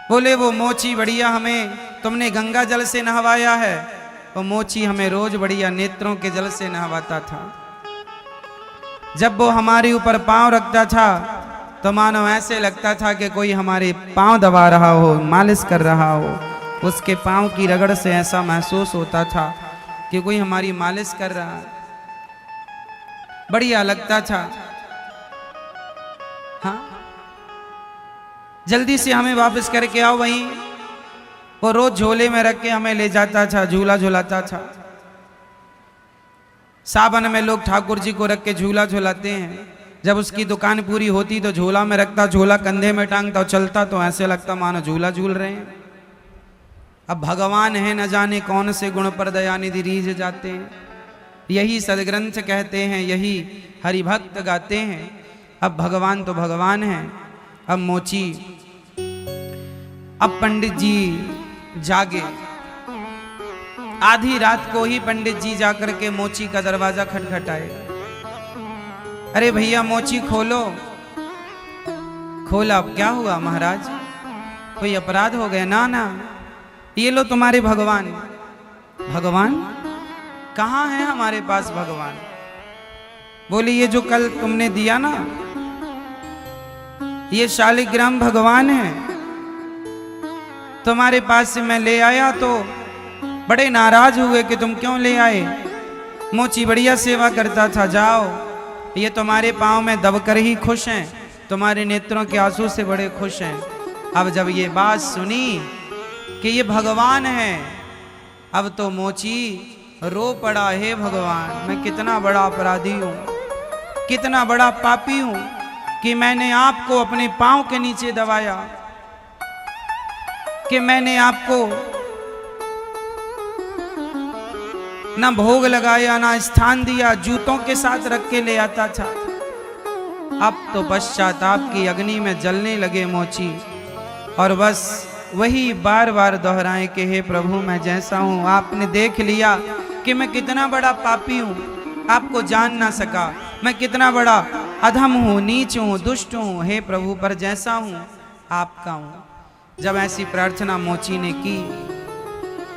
बोले वो मोची बढ़िया हमें तुमने गंगा जल से नहवाया है, वो मोची हमें रोज बढ़िया नेत्रों के जल से नहवाता था। जब वो हमारे ऊपर पांव रखता था तो मानो ऐसे लगता था कि कोई हमारे पांव दबा रहा हो, मालिश कर रहा हो। उसके पांव की रगड़ से ऐसा महसूस होता था कि कोई हमारी मालिश कर रहा है, बढ़िया लगता था। हाँ, जल्दी से हमें वापस करके आओ वहीं। वो रोज झोले में रख के हमें ले जाता था, झूला झुलाता था। सावन में लोग ठाकुर जी को रख के झूला झुलाते हैं, जब उसकी दुकान पूरी होती तो झोला में रखता, झोला कंधे में टांगता और चलता तो ऐसे लगता मानो झूला झूल रहे हैं। अब भगवान है न जाने कौन से गुण पर दयानिधि रीझ जाते हैं, यही सदग्रंथ कहते हैं, यही हरिभक्त गाते हैं। अब भगवान तो भगवान है। अब मोची, अब पंडित जी जागे, आधी रात को ही पंडित जी जाकर के मोची का दरवाजा खटखटाए। अरे भैया मोची खोलो। खोला, अब क्या हुआ महाराज, कोई अपराध हो गया? ना ना, ये लो तुम्हारे भगवान। भगवान कहाँ है हमारे पास भगवान? बोले ये जो कल तुमने दिया ना, ये शालिग्राम भगवान है, तुम्हारे पास से मैं ले आया तो बड़े नाराज हुए कि तुम क्यों ले आए। मोची बढ़िया सेवा करता था, जाओ, ये तुम्हारे पांव में दबकर ही खुश हैं, तुम्हारे नेत्रों के आंसू से बड़े खुश हैं। अब जब ये बात सुनी कि ये भगवान है, अब तो मोची रो पड़ा, हे भगवान मैं कितना बड़ा अपराधी हूं, कितना बड़ा पापी हूं कि मैंने आपको अपने पांव के नीचे दबाया, कि मैंने आपको ना भोग लगाया, ना स्थान दिया, जूतों के साथ रख के ले आता था। अब तो पश्चाताप की अग्नि में जलने लगे मोची, और बस वही बार बार दोहराए कि हे प्रभु मैं जैसा हूं, आपने देख लिया कि मैं कितना बड़ा पापी हूं, आपको जान ना सका, मैं कितना बड़ा अधम हूं, नीच हूं, दुष्ट हूं, हे प्रभु पर जैसा हूं आपका हूं। जब ऐसी प्रार्थना मोची ने की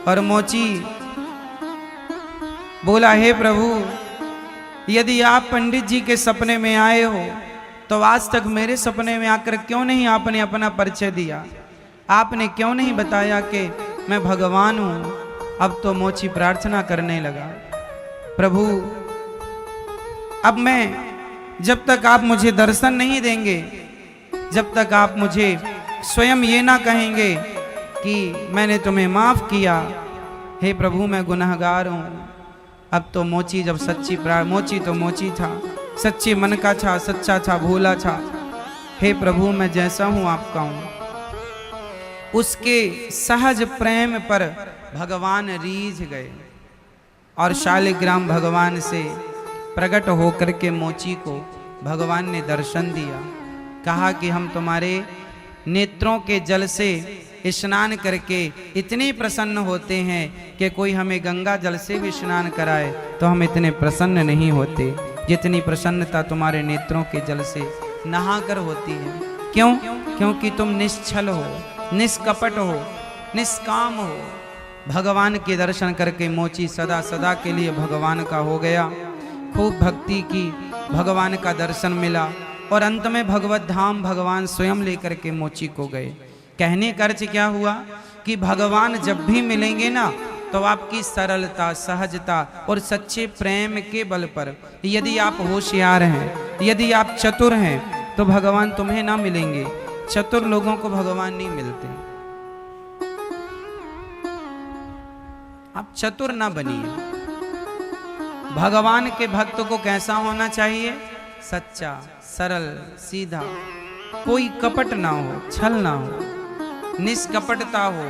और मोची बोला, हे प्रभु यदि आप पंडित जी के सपने में आए हो तो आज तक मेरे सपने में आकर क्यों नहीं आपने अपना परिचय दिया, आपने क्यों नहीं बताया कि मैं भगवान हूं। अब तो मोची प्रार्थना करने लगा, प्रभु अब मैं, जब तक आप मुझे दर्शन नहीं देंगे, जब तक आप मुझे स्वयं ये ना कहेंगे कि मैंने तुम्हें माफ किया, हे प्रभु मैं गुनहगार हूं। अब तो मोची जब सच्ची मोची तो मोची था, सच्चे मन का था, सच्चा था, भोला था। हे प्रभु मैं जैसा हूं आपका हूं। उसके सहज प्रेम पर भगवान रीझ गए और शालिग्राम भगवान से प्रकट होकर के मोची को भगवान ने दर्शन दिया। कहा कि हम तुम्हारे नेत्रों के जल से स्नान करके इतने प्रसन्न होते हैं कि कोई हमें गंगा जल से भी स्नान कराए तो हम इतने प्रसन्न नहीं होते जितनी प्रसन्नता तुम्हारे नेत्रों के जल से नहाकर होती है। क्यों? क्योंकि तुम निश्चल हो, निष्कपट हो, निष्काम हो। भगवान के दर्शन करके मोची सदा सदा के लिए भगवान का हो गया। खूब भक्ति की, भगवान का दर्शन मिला और अंत में भगवत धाम भगवान स्वयं लेकर के मोची को गए। कहने का अर्थ क्या हुआ कि भगवान जब भी मिलेंगे ना तो आपकी सरलता, सहजता और सच्चे प्रेम के बल पर, यदि आप होशियार हैं, यदि आप चतुर हैं तो भगवान तुम्हें ना मिलेंगे। चतुर लोगों को भगवान नहीं मिलते। आप चतुर ना बनिए, भगवान के भक्त को कैसा होना चाहिए? सच्चा, सरल, सीधा, कोई कपट ना हो, छल ना हो, निष्कपटता हो,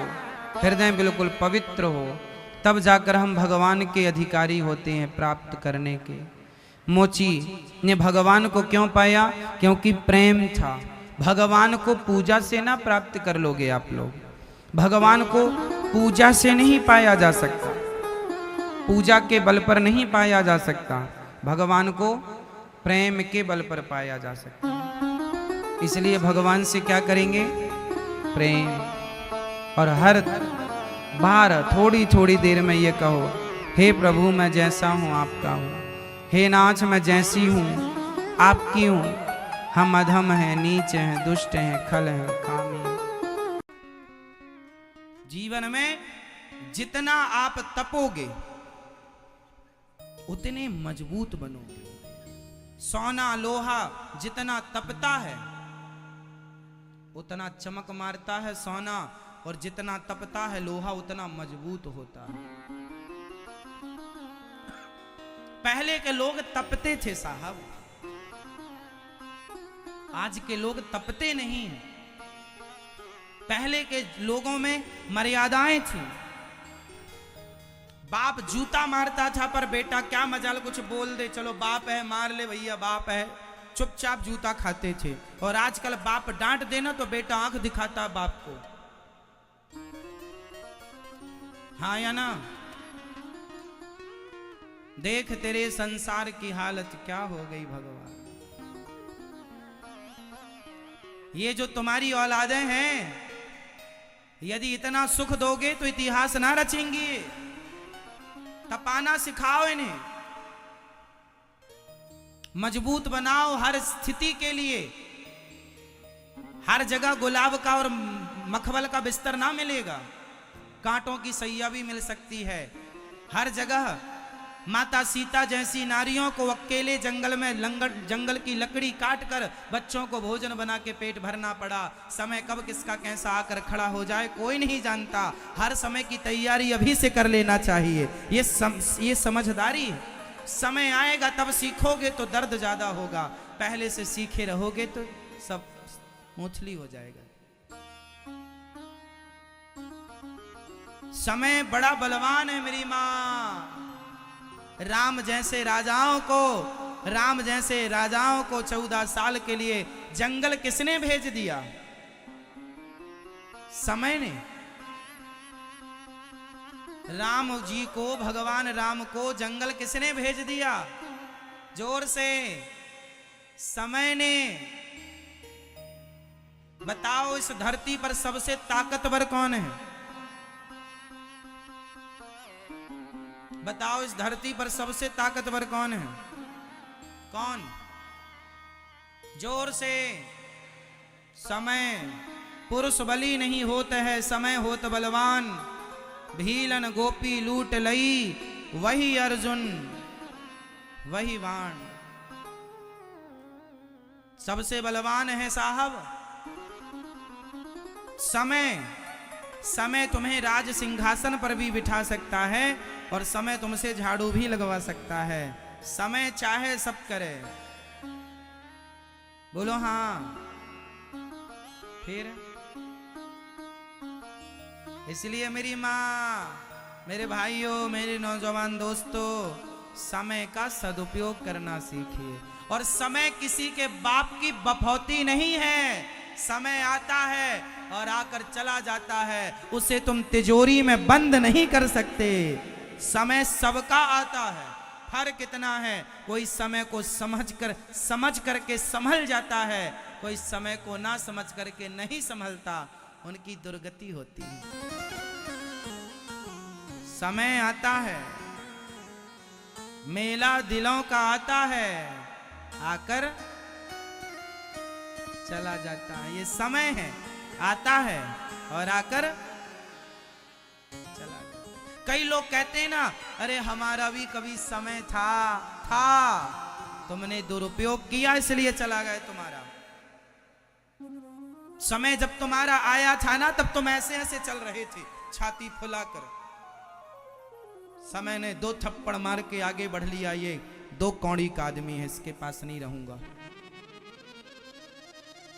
हृदय बिल्कुल पवित्र हो, तब जाकर हम भगवान के अधिकारी होते हैं प्राप्त करने के। मोची ने भगवान को क्यों पाया? क्योंकि प्रेम था। भगवान को पूजा से ना प्राप्त कर लोगे आप लोग, भगवान को पूजा से नहीं पाया जा सकता, पूजा के बल पर नहीं पाया जा सकता, भगवान को प्रेम के बल पर पाया जा सकता है। इसलिए भगवान से क्या करेंगे? प्रेम। और हर बार थोड़ी थोड़ी देर में ये कहो, हे प्रभु मैं जैसा हूँ आपका हूँ, हे नाथ मैं जैसी हूँ आपकी हूँ, हम अधम हैं, नीच हैं, दुष्ट हैं, खल हैं, कामी हैं। जीवन में जितना आप तपोगे उतने मजबूत बनोगे। सोना लोहा जितना तपता है उतना चमक मारता है सोना, और जितना तपता है लोहा उतना मजबूत होता है। पहले के लोग तपते थे साहब, आज के लोग तपते नहीं हैं। पहले के लोगों में मर्यादाएं थी। बाप जूता मारता था पर बेटा क्या मजाल कुछ बोल दे, चलो बाप है मार ले भैया, बाप है, चुपचाप जूता खाते थे। और आजकल बाप डांट देना तो बेटा आंख दिखाता बाप को, हाँ या ना? देख तेरे संसार की हालत क्या हो गई भगवान। ये जो तुम्हारी औलादें हैं, यदि इतना सुख दोगे तो इतिहास ना रचेंगी। तपाना सिखाओ इन्हें, मजबूत बनाओ हर स्थिति के लिए। हर जगह गुलाब का और मखमल का बिस्तर ना मिलेगा, कांटों की सैया भी मिल सकती है। हर जगह माता सीता जैसी नारियों को अकेले जंगल में जंगल की लकड़ी काट कर बच्चों को भोजन बना के पेट भरना पड़ा। समय कब किसका कैसा आकर खड़ा हो जाए कोई नहीं जानता। हर समय की तैयारी अभी से कर लेना चाहिए, ये समझदारी है। समय आएगा तब सीखोगे तो दर्द ज्यादा होगा, पहले से सीखे रहोगे तो सब मोथली हो जाएगा। समय बड़ा बलवान है मेरी माँ। राम जैसे राजाओं को 14 साल के लिए जंगल किसने भेज दिया? समय ने। राम जी को, भगवान राम को जंगल किसने भेज दिया? जोर से, समय ने। बताओ इस धरती पर सबसे ताकतवर कौन है? बताओ इस धरती पर सबसे ताकतवर कौन है? कौन? जोर से। समय। पुरुष बली नहीं होता है, समय होत बलवान। भीलन गोपी लूट लई, वही अर्जुन वही बाण। सबसे बलवान है साहब समय। समय तुम्हें राज सिंहासन पर भी बिठा सकता है और समय तुमसे झाड़ू भी लगवा सकता है। समय चाहे सब करे। बोलो हाँ। फिर इसलिए मेरी माँ, मेरे भाइयों, मेरे नौजवान दोस्तों, समय का सदुपयोग करना सीखिए। और समय किसी के बाप की बफौती नहीं है। समय आता है और आकर चला जाता है, उसे तुम तिजोरी में बंद नहीं कर सकते। समय सबका आता है, फर्क इतना है, कोई समय को समझ करके संभल जाता है, कोई समय को ना समझ करके नहीं संभलता, उनकी दुर्गति होती है। समय आता है, मेला दिलों का आता है, आकर चला जाता है। ये समय है, आता है और आकर चला जाता है। कई लोग कहते हैं ना, अरे हमारा भी कभी समय था, तुमने दुरुपयोग किया इसलिए चला गया तुम्हारा समय। जब तुम्हारा आया था ना, तब तुम ऐसे ऐसे चल रहे थे छाती फुलाकर। समय ने 2 थप्पड़ मार के आगे बढ़ लिया, ये 2 कौड़ी का आदमी है, इसके पास नहीं रहूंगा।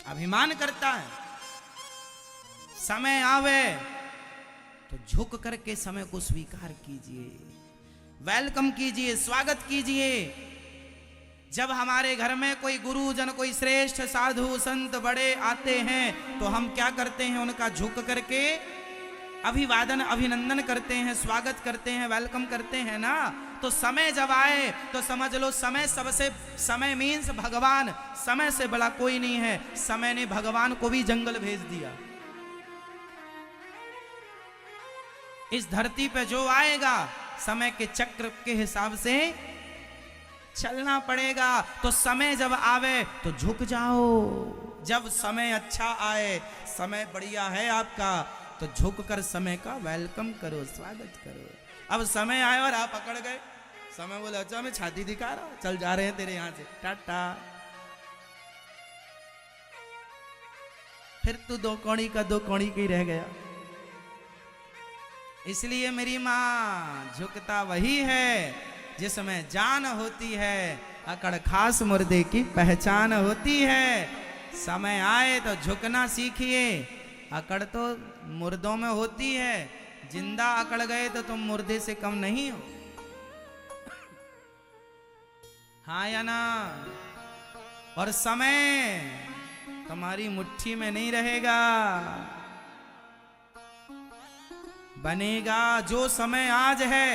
अभिमान करता है। समय आवे तो झुक करके समय को स्वीकार कीजिए, वेलकम कीजिए, स्वागत कीजिए। जब हमारे घर में कोई गुरुजन, कोई श्रेष्ठ साधु संत बड़े आते हैं तो हम क्या करते हैं? उनका झुक करके अभिवादन अभिनंदन करते हैं, स्वागत करते हैं, वेलकम करते हैं ना। तो समय जब आए तो समझ लो समय सबसे, समय मीन्स भगवान, समय से बड़ा कोई नहीं है। समय ने भगवान को भी जंगल भेज दिया। इस धरती पे जो आएगा समय के चक्र के हिसाब से चलना पड़ेगा। तो समय जब आवे तो झुक जाओ। जब समय अच्छा आए, समय बढ़िया है आपका, तो झुक कर समय का वेलकम करो, स्वागत करो। अब समय आए और आप पकड़ गए, समय बोले अच्छा मैं छाती दिखा रहा हूं, चल जा रहे हैं तेरे यहां से, टाटा। फिर तू 2 कौड़ी का 2 कौड़ी का ही रह गया। इसलिए मेरी माँ, झुकता वही है जिसमें जान होती है, अकड़ खास मुर्दे की पहचान होती है। समय आए तो झुकना सीखिए। अकड़ तो मुर्दों में होती है, जिंदा अकड़ गए तो तुम मुर्दे से कम नहीं हो। हाँ या ना? और समय तुम्हारी मुट्ठी में नहीं रहेगा, बनेगा। जो समय आज है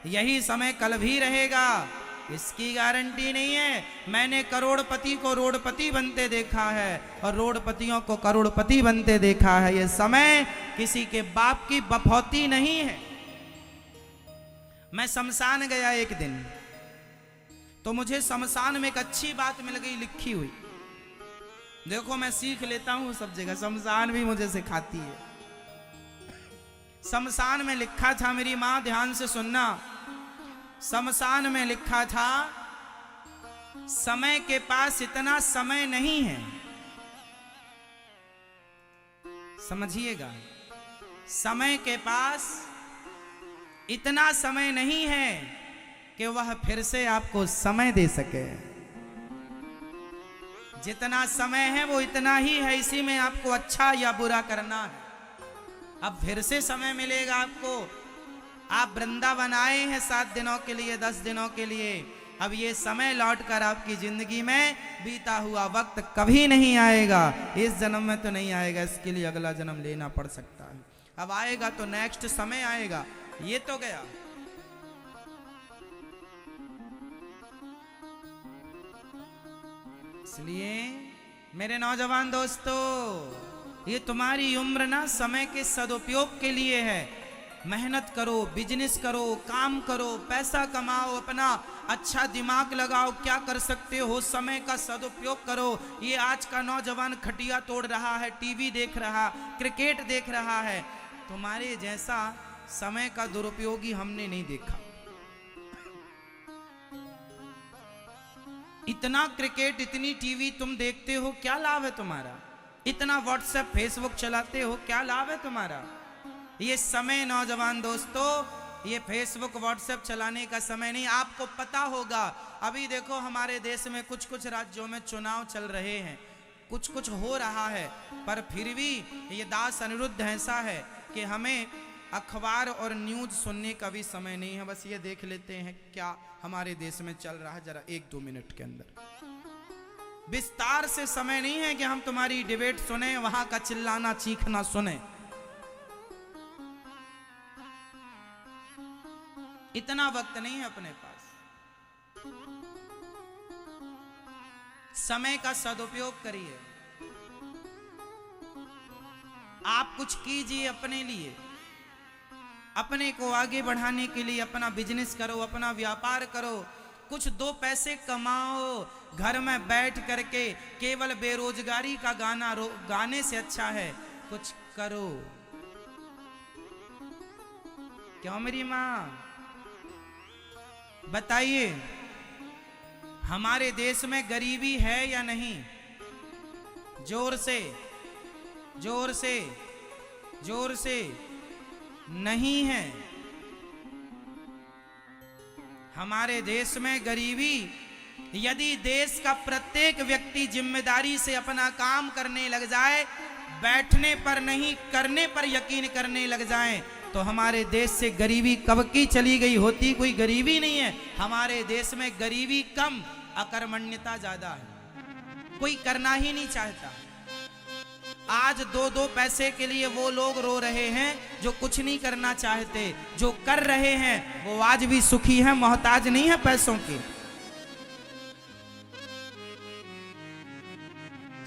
यही समय कल भी रहेगा, इसकी गारंटी नहीं है। मैंने करोड़पति को रोडपति बनते देखा है और रोडपतियों को करोड़पति बनते देखा है। ये समय किसी के बाप की बफौती नहीं है। मैं शमशान गया एक दिन, तो मुझे शमशान में एक अच्छी बात मिल गई लिखी हुई। देखो मैं सीख लेता हूं सब जगह, शमशान भी मुझे सिखाती है। शमशान में लिखा था, मेरी मां ध्यान से सुनना, शमशान में लिखा था समय के पास इतना समय नहीं है। समझिएगा, समय के पास इतना समय नहीं है कि वह फिर से आपको समय दे सके। जितना समय है वो इतना ही है, इसी में आपको अच्छा या बुरा करना है। अब फिर से समय मिलेगा आपको। आप वृंदावन आए हैं 7 दिनों के लिए, 10 दिनों के लिए। अब ये समय लौट कर आपकी जिंदगी में बीता हुआ वक्त कभी नहीं आएगा। इस जन्म में तो नहीं आएगा, इसके लिए अगला जन्म लेना पड़ सकता है। अब आएगा तो नेक्स्ट समय आएगा, ये तो गया। इसलिए मेरे नौजवान दोस्तों, ये तुम्हारी उम्र ना समय के सदुपयोग के लिए है। मेहनत करो, बिजनेस करो, काम करो, पैसा कमाओ, अपना अच्छा दिमाग लगाओ, क्या कर सकते हो, समय का सदुपयोग करो। ये आज का नौजवान खटिया तोड़ रहा है, टीवी देख रहा, क्रिकेट देख रहा है। तुम्हारे जैसा समय का दुरुपयोगी हमने नहीं देखा। इतना क्रिकेट, इतनी टीवी तुम देखते हो, क्या लाभ है तुम्हारा? इतना व्हाट्सएप फेसबुक चलाते हो, क्या लाभ है तुम्हारा? ये समय नौजवान दोस्तों, ये फेसबुक व्हाट्सएप चलाने का समय नहीं। आपको पता होगा, अभी देखो हमारे देश में कुछ कुछ राज्यों में चुनाव चल रहे हैं, कुछ कुछ हो रहा है, पर फिर भी ये दास अनिरुद्ध ऐसा है कि हमें अखबार और न्यूज सुनने का भी समय नहीं है। बस ये देख लेते हैं क्या हमारे देश में चल रहा है, जरा 1-2 मिनट के अंदर। विस्तार से समय नहीं है कि हम तुम्हारी डिबेट सुने, वहां का चिल्लाना चीखना सुने। इतना वक्त नहीं है अपने पास। समय का सदुपयोग करिए। आप कुछ कीजिए अपने लिए, अपने को आगे बढ़ाने के लिए। अपना बिजनेस करो, अपना व्यापार करो, कुछ 2 पैसे कमाओ। घर में बैठ करके केवल बेरोजगारी का गाना गाने से अच्छा है कुछ करो। क्यों मेरी माँ? बताइए, हमारे देश में गरीबी है या नहीं? जोर से, जोर से, जोर से। नहीं है। हमारे देश में गरीबी, यदि देश का प्रत्येक व्यक्ति जिम्मेदारी से अपना काम करने लग जाए, बैठने पर नहीं करने पर यकीन करने लग जाए, तो हमारे देश से गरीबी कब की चली गई होती। कोई गरीबी नहीं है हमारे देश में, गरीबी कम, अकर्मण्यता ज्यादा है, कोई करना ही नहीं चाहता। आज 2-2 पैसे के लिए वो लोग रो रहे हैं जो कुछ नहीं करना चाहते, जो कर रहे हैं वो आज भी सुखी है, मोहताज नहीं है पैसों के।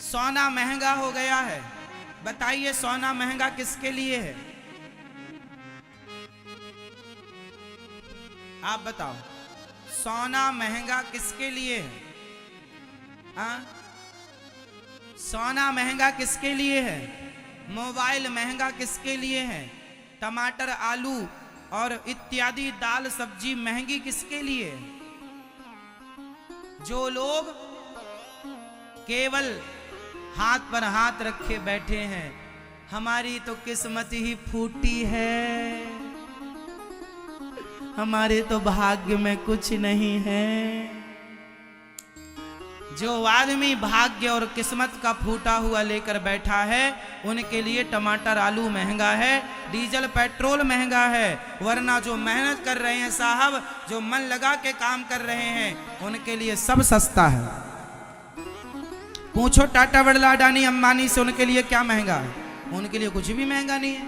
सोना महंगा हो गया है, बताइए सोना महंगा किसके लिए है? आप बताओ, सोना महंगा किसके लिए है? हाँ, सोना महंगा किसके लिए है? मोबाइल महंगा किसके लिए है? टमाटर, आलू और इत्यादि दाल सब्जी महंगी किसके लिए है? जो लोग केवल हाथ पर हाथ रखे बैठे हैं, हमारी तो किस्मत ही फूटी है, हमारे तो भाग्य में कुछ नहीं है। जो आदमी भाग्य और किस्मत का फूटा हुआ लेकर बैठा है, उनके लिए टमाटर आलू महंगा है, डीजल पेट्रोल महंगा है। वरना जो मेहनत कर रहे हैं साहब, जो मन लगा के काम कर रहे हैं, उनके लिए सब सस्ता है। पूछो टाटा, बिरला, अडानी, अंबानी से, उनके लिए क्या महंगा है? उनके लिए कुछ भी महंगा नहीं है,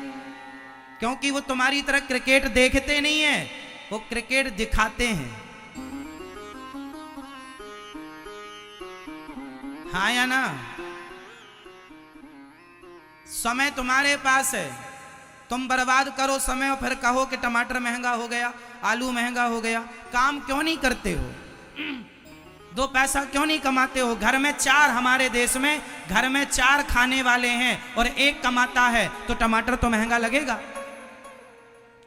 क्योंकि वो तुम्हारी तरह क्रिकेट देखते नहीं है, वो क्रिकेट दिखाते हैं। हाँ या ना? समय तुम्हारे पास है, तुम बर्बाद करो समय और फिर कहो कि टमाटर महंगा हो गया, आलू महंगा हो गया। काम क्यों नहीं करते हो? 2 पैसा क्यों नहीं कमाते हो? घर में 4, हमारे देश में घर में 4 खाने वाले हैं और 1 कमाता है, तो टमाटर तो महंगा लगेगा।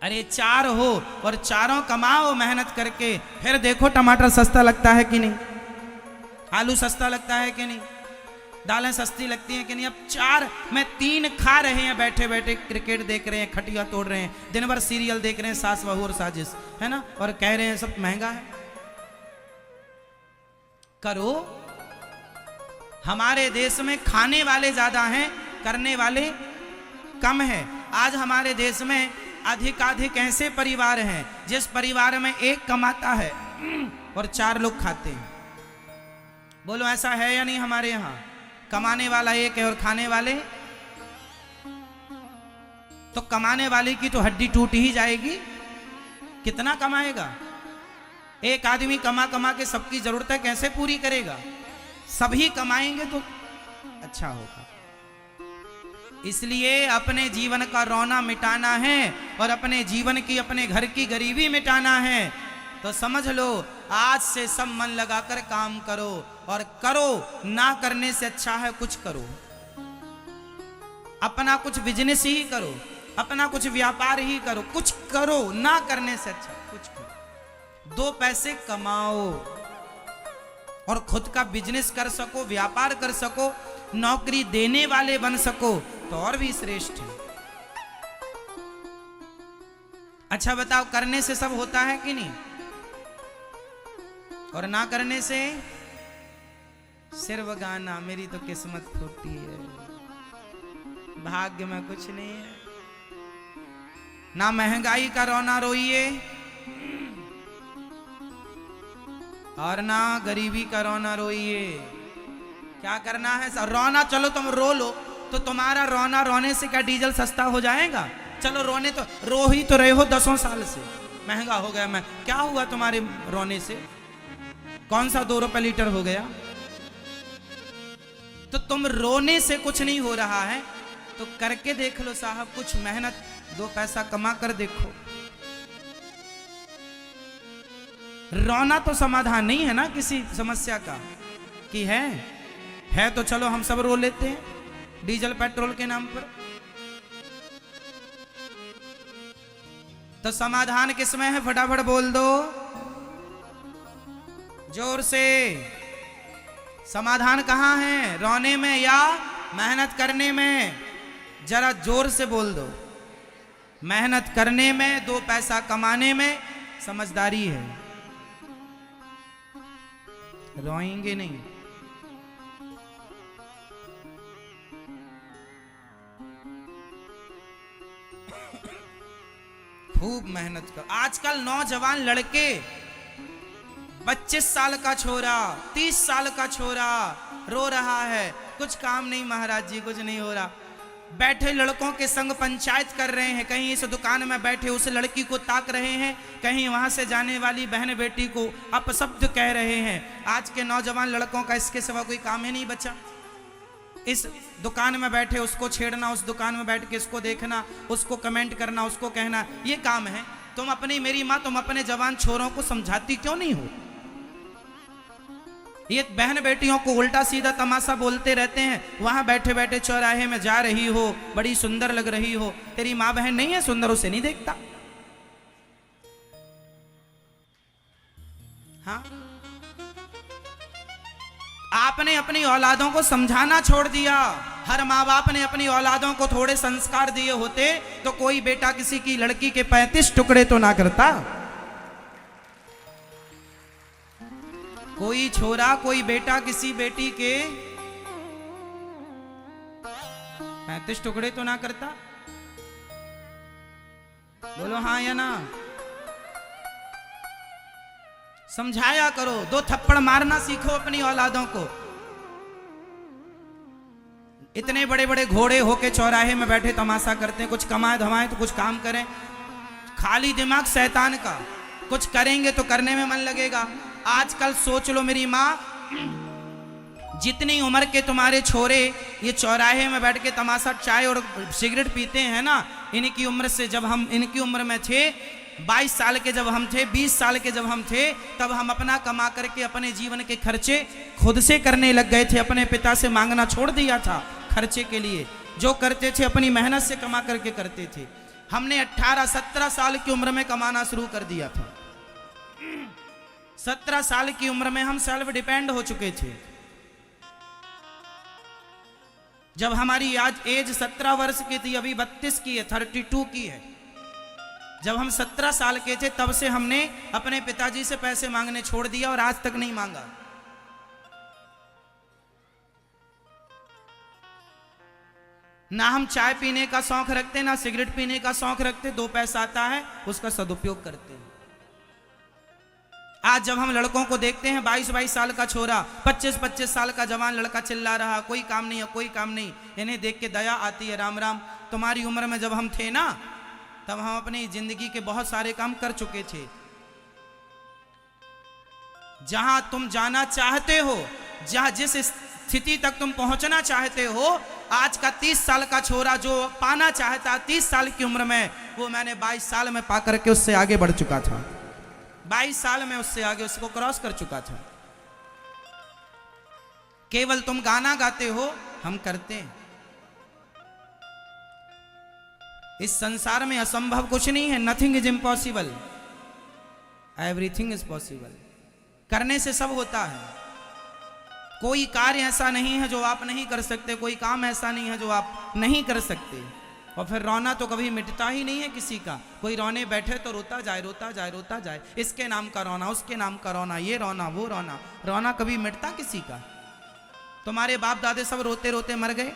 अरे 4 हो और चारों कमाओ मेहनत करके, फिर देखो टमाटर सस्ता लगता है कि नहीं, आलू सस्ता लगता है कि नहीं, दालें सस्ती लगती हैं कि नहीं। अब 4 में 3 खा रहे हैं बैठे बैठे, क्रिकेट देख रहे हैं, खटिया तोड़ रहे हैं, दिन भर सीरियल देख रहे हैं, सास बहू और साजिश, है ना, और कह रहे हैं सब महंगा है। करो, हमारे देश में खाने वाले ज्यादा हैं, करने वाले कम हैं। आज हमारे देश में अधिकाधिक ऐसे परिवार हैं जिस परिवार में 1 कमाता है और 4 लोग खाते हैं। बोलो ऐसा है या नहीं? हमारे यहां कमाने वाला 1 है और खाने वाले, तो कमाने वाले की तो हड्डी टूट ही जाएगी। कितना कमाएगा? एक आदमी कमा कमा के सबकी जरूरतें कैसे पूरी करेगा? सभी कमाएंगे तो अच्छा होगा। इसलिए अपने जीवन का रोना मिटाना है और अपने जीवन की, अपने घर की गरीबी मिटाना है, तो समझ लो आज से सब मन लगाकर काम करो, और करो, ना करने से अच्छा है कुछ करो। अपना कुछ बिजनेस ही करो, अपना कुछ व्यापार ही करो, कुछ करो, ना करने से अच्छा कुछ करो। 2 पैसे कमाओ और खुद का बिजनेस कर सको, व्यापार कर सको, नौकरी देने वाले बन सको, तो और भी श्रेष्ठ है। अच्छा बताओ, करने से सब होता है कि नहीं? और ना करने से सिर्फ गाना, मेरी तो किस्मत फूटी है, भाग्य में कुछ नहीं है। ना महंगाई का रोना रोइए और ना गरीबी का रोना रोइए। क्या करना है? रोना, चलो तुम रो लो, तो तुम्हारा रोना रोने से क्या डीजल सस्ता हो जाएगा? चलो रोने तो रो ही तो रहे हो 10 साल से, महंगा हो गया, मैं क्या हुआ तुम्हारे रोने से? कौन सा 2 रुपए लीटर हो गया? तो तुम रोने से कुछ नहीं हो रहा है, तो करके देख लो साहब, कुछ मेहनत, 2 पैसा कमा कर देखो। रोना तो समाधान नहीं है ना किसी समस्या का, कि है तो चलो हम सब रो लेते हैं डीजल पेट्रोल के नाम पर। तो समाधान किसमें है? फटाफट बोल दो जोर से। समाधान कहां है? रोने में या मेहनत करने में? जरा जोर से बोल दो। मेहनत करने में, 2 पैसा कमाने में समझदारी है। रोएंगे नहीं। खूब मेहनत कर। आजकल नौजवान लड़के 25 साल का छोरा, 30 साल का छोरा रो रहा है, कुछ काम नहीं महाराज जी, कुछ नहीं हो रहा। बैठे लड़कों के संग पंचायत कर रहे हैं, कहीं इस दुकान में बैठे उस लड़की को ताक रहे हैं, कहीं वहां से जाने वाली बहन बेटी को अपशब्द कह रहे हैं। आज के नौजवान लड़कों का इसके सिवा कोई काम ही नहीं बचा। इस दुकान में बैठे उसको छेड़ना, उस दुकान में बैठ के इसको देखना, उसको कमेंट करना, उसको कहना, ये काम है। तुम अपनी, मेरी माँ, तुम अपने जवान छोरों को समझाती क्यों नहीं हो? ये बहन बेटियों को उल्टा सीधा तमाशा बोलते रहते हैं। वहां बैठे बैठे चौराहे में जा रही हो, बड़ी सुंदर लग रही हो, तेरी माँ बहन नहीं है सुंदर, उसे नहीं देखता। हाँ, आपने अपनी औलादों को समझाना छोड़ दिया। हर माँ बाप ने अपनी औलादों को थोड़े संस्कार दिए होते तो कोई बेटा किसी की लड़की के 35 टुकड़े तो ना करता। कोई छोरा, कोई बेटा किसी बेटी के 35 टुकड़े तो ना करता। बोलो हाँ या ना? समझाया करो, 2 थप्पड़ मारना सीखो अपनी औलादों को। इतने बड़े बड़े घोड़े होके चौराहे में बैठे तमाशा करते हैं, कुछ कमाए धमाए तो कुछ काम करें। खाली दिमाग शैतान का, कुछ करेंगे तो करने में मन लगेगा। आजकल सोच लो मेरी माँ, जितनी उम्र के तुम्हारे छोरे ये चौराहे में बैठ के तमाशा, चाय और सिगरेट पीते हैं ना, इनकी उम्र से जब हम, इनकी उम्र में थे 22 साल के जब हम थे, 20 साल के जब हम थे, तब हम अपना कमा करके अपने जीवन के खर्चे खुद से करने लग गए थे। अपने पिता से मांगना छोड़ दिया था खर्चे के लिए। जो करते थे अपनी मेहनत से कमा करके करते थे। हमने 18-17 साल की उम्र में कमाना शुरू कर दिया था। 17 साल की उम्र में हम सेल्फ डिपेंड हो चुके थे। जब हमारी आज एज 17 वर्ष की थी, अभी 32 की है, 32 की है। जब हम 17 साल के थे तब से हमने अपने पिताजी से पैसे मांगने छोड़ दिया और आज तक नहीं मांगा। ना हम चाय पीने का शौक रखते, ना सिगरेट पीने का शौक रखते। 2 पैसा आता है उसका सदुपयोग करते हैं। आज जब हम लड़कों को देखते हैं, 22-22 साल का छोरा, 25-25 साल का जवान लड़का चिल्ला रहा, कोई काम नहीं है, कोई काम नहीं, इन्हें देख के दया आती है। राम राम, तुम्हारी उम्र में जब हम थे ना, तब हम अपनी जिंदगी के बहुत सारे काम कर चुके थे। जहां तुम जाना चाहते हो, जहां जिस स्थिति तक तुम पहुंचना चाहते हो, आज का 30 साल का छोरा जो पाना चाहता 30 साल की उम्र में, वो मैंने 22 साल में पा करके उससे आगे बढ़ चुका था। 22 साल में उससे आगे, उसको क्रॉस कर चुका था। केवल तुम गाना गाते हो, हम करते हैं। इस संसार में असंभव कुछ नहीं है। Nothing is impossible, everything is possible. करने से सब होता है। कोई कार्य ऐसा नहीं है जो आप नहीं कर सकते, कोई काम ऐसा नहीं है जो आप नहीं कर सकते। और फिर रोना तो कभी मिटता ही नहीं है किसी का। कोई रोने बैठे तो रोता जाए, रोता जाए, रोता जाए। इसके नाम का रोना, उसके नाम का रोना, ये रोना, वो रोना। रोना कभी मिटता किसी का? तुम्हारे बाप दादे सब रोते रोते मर गए।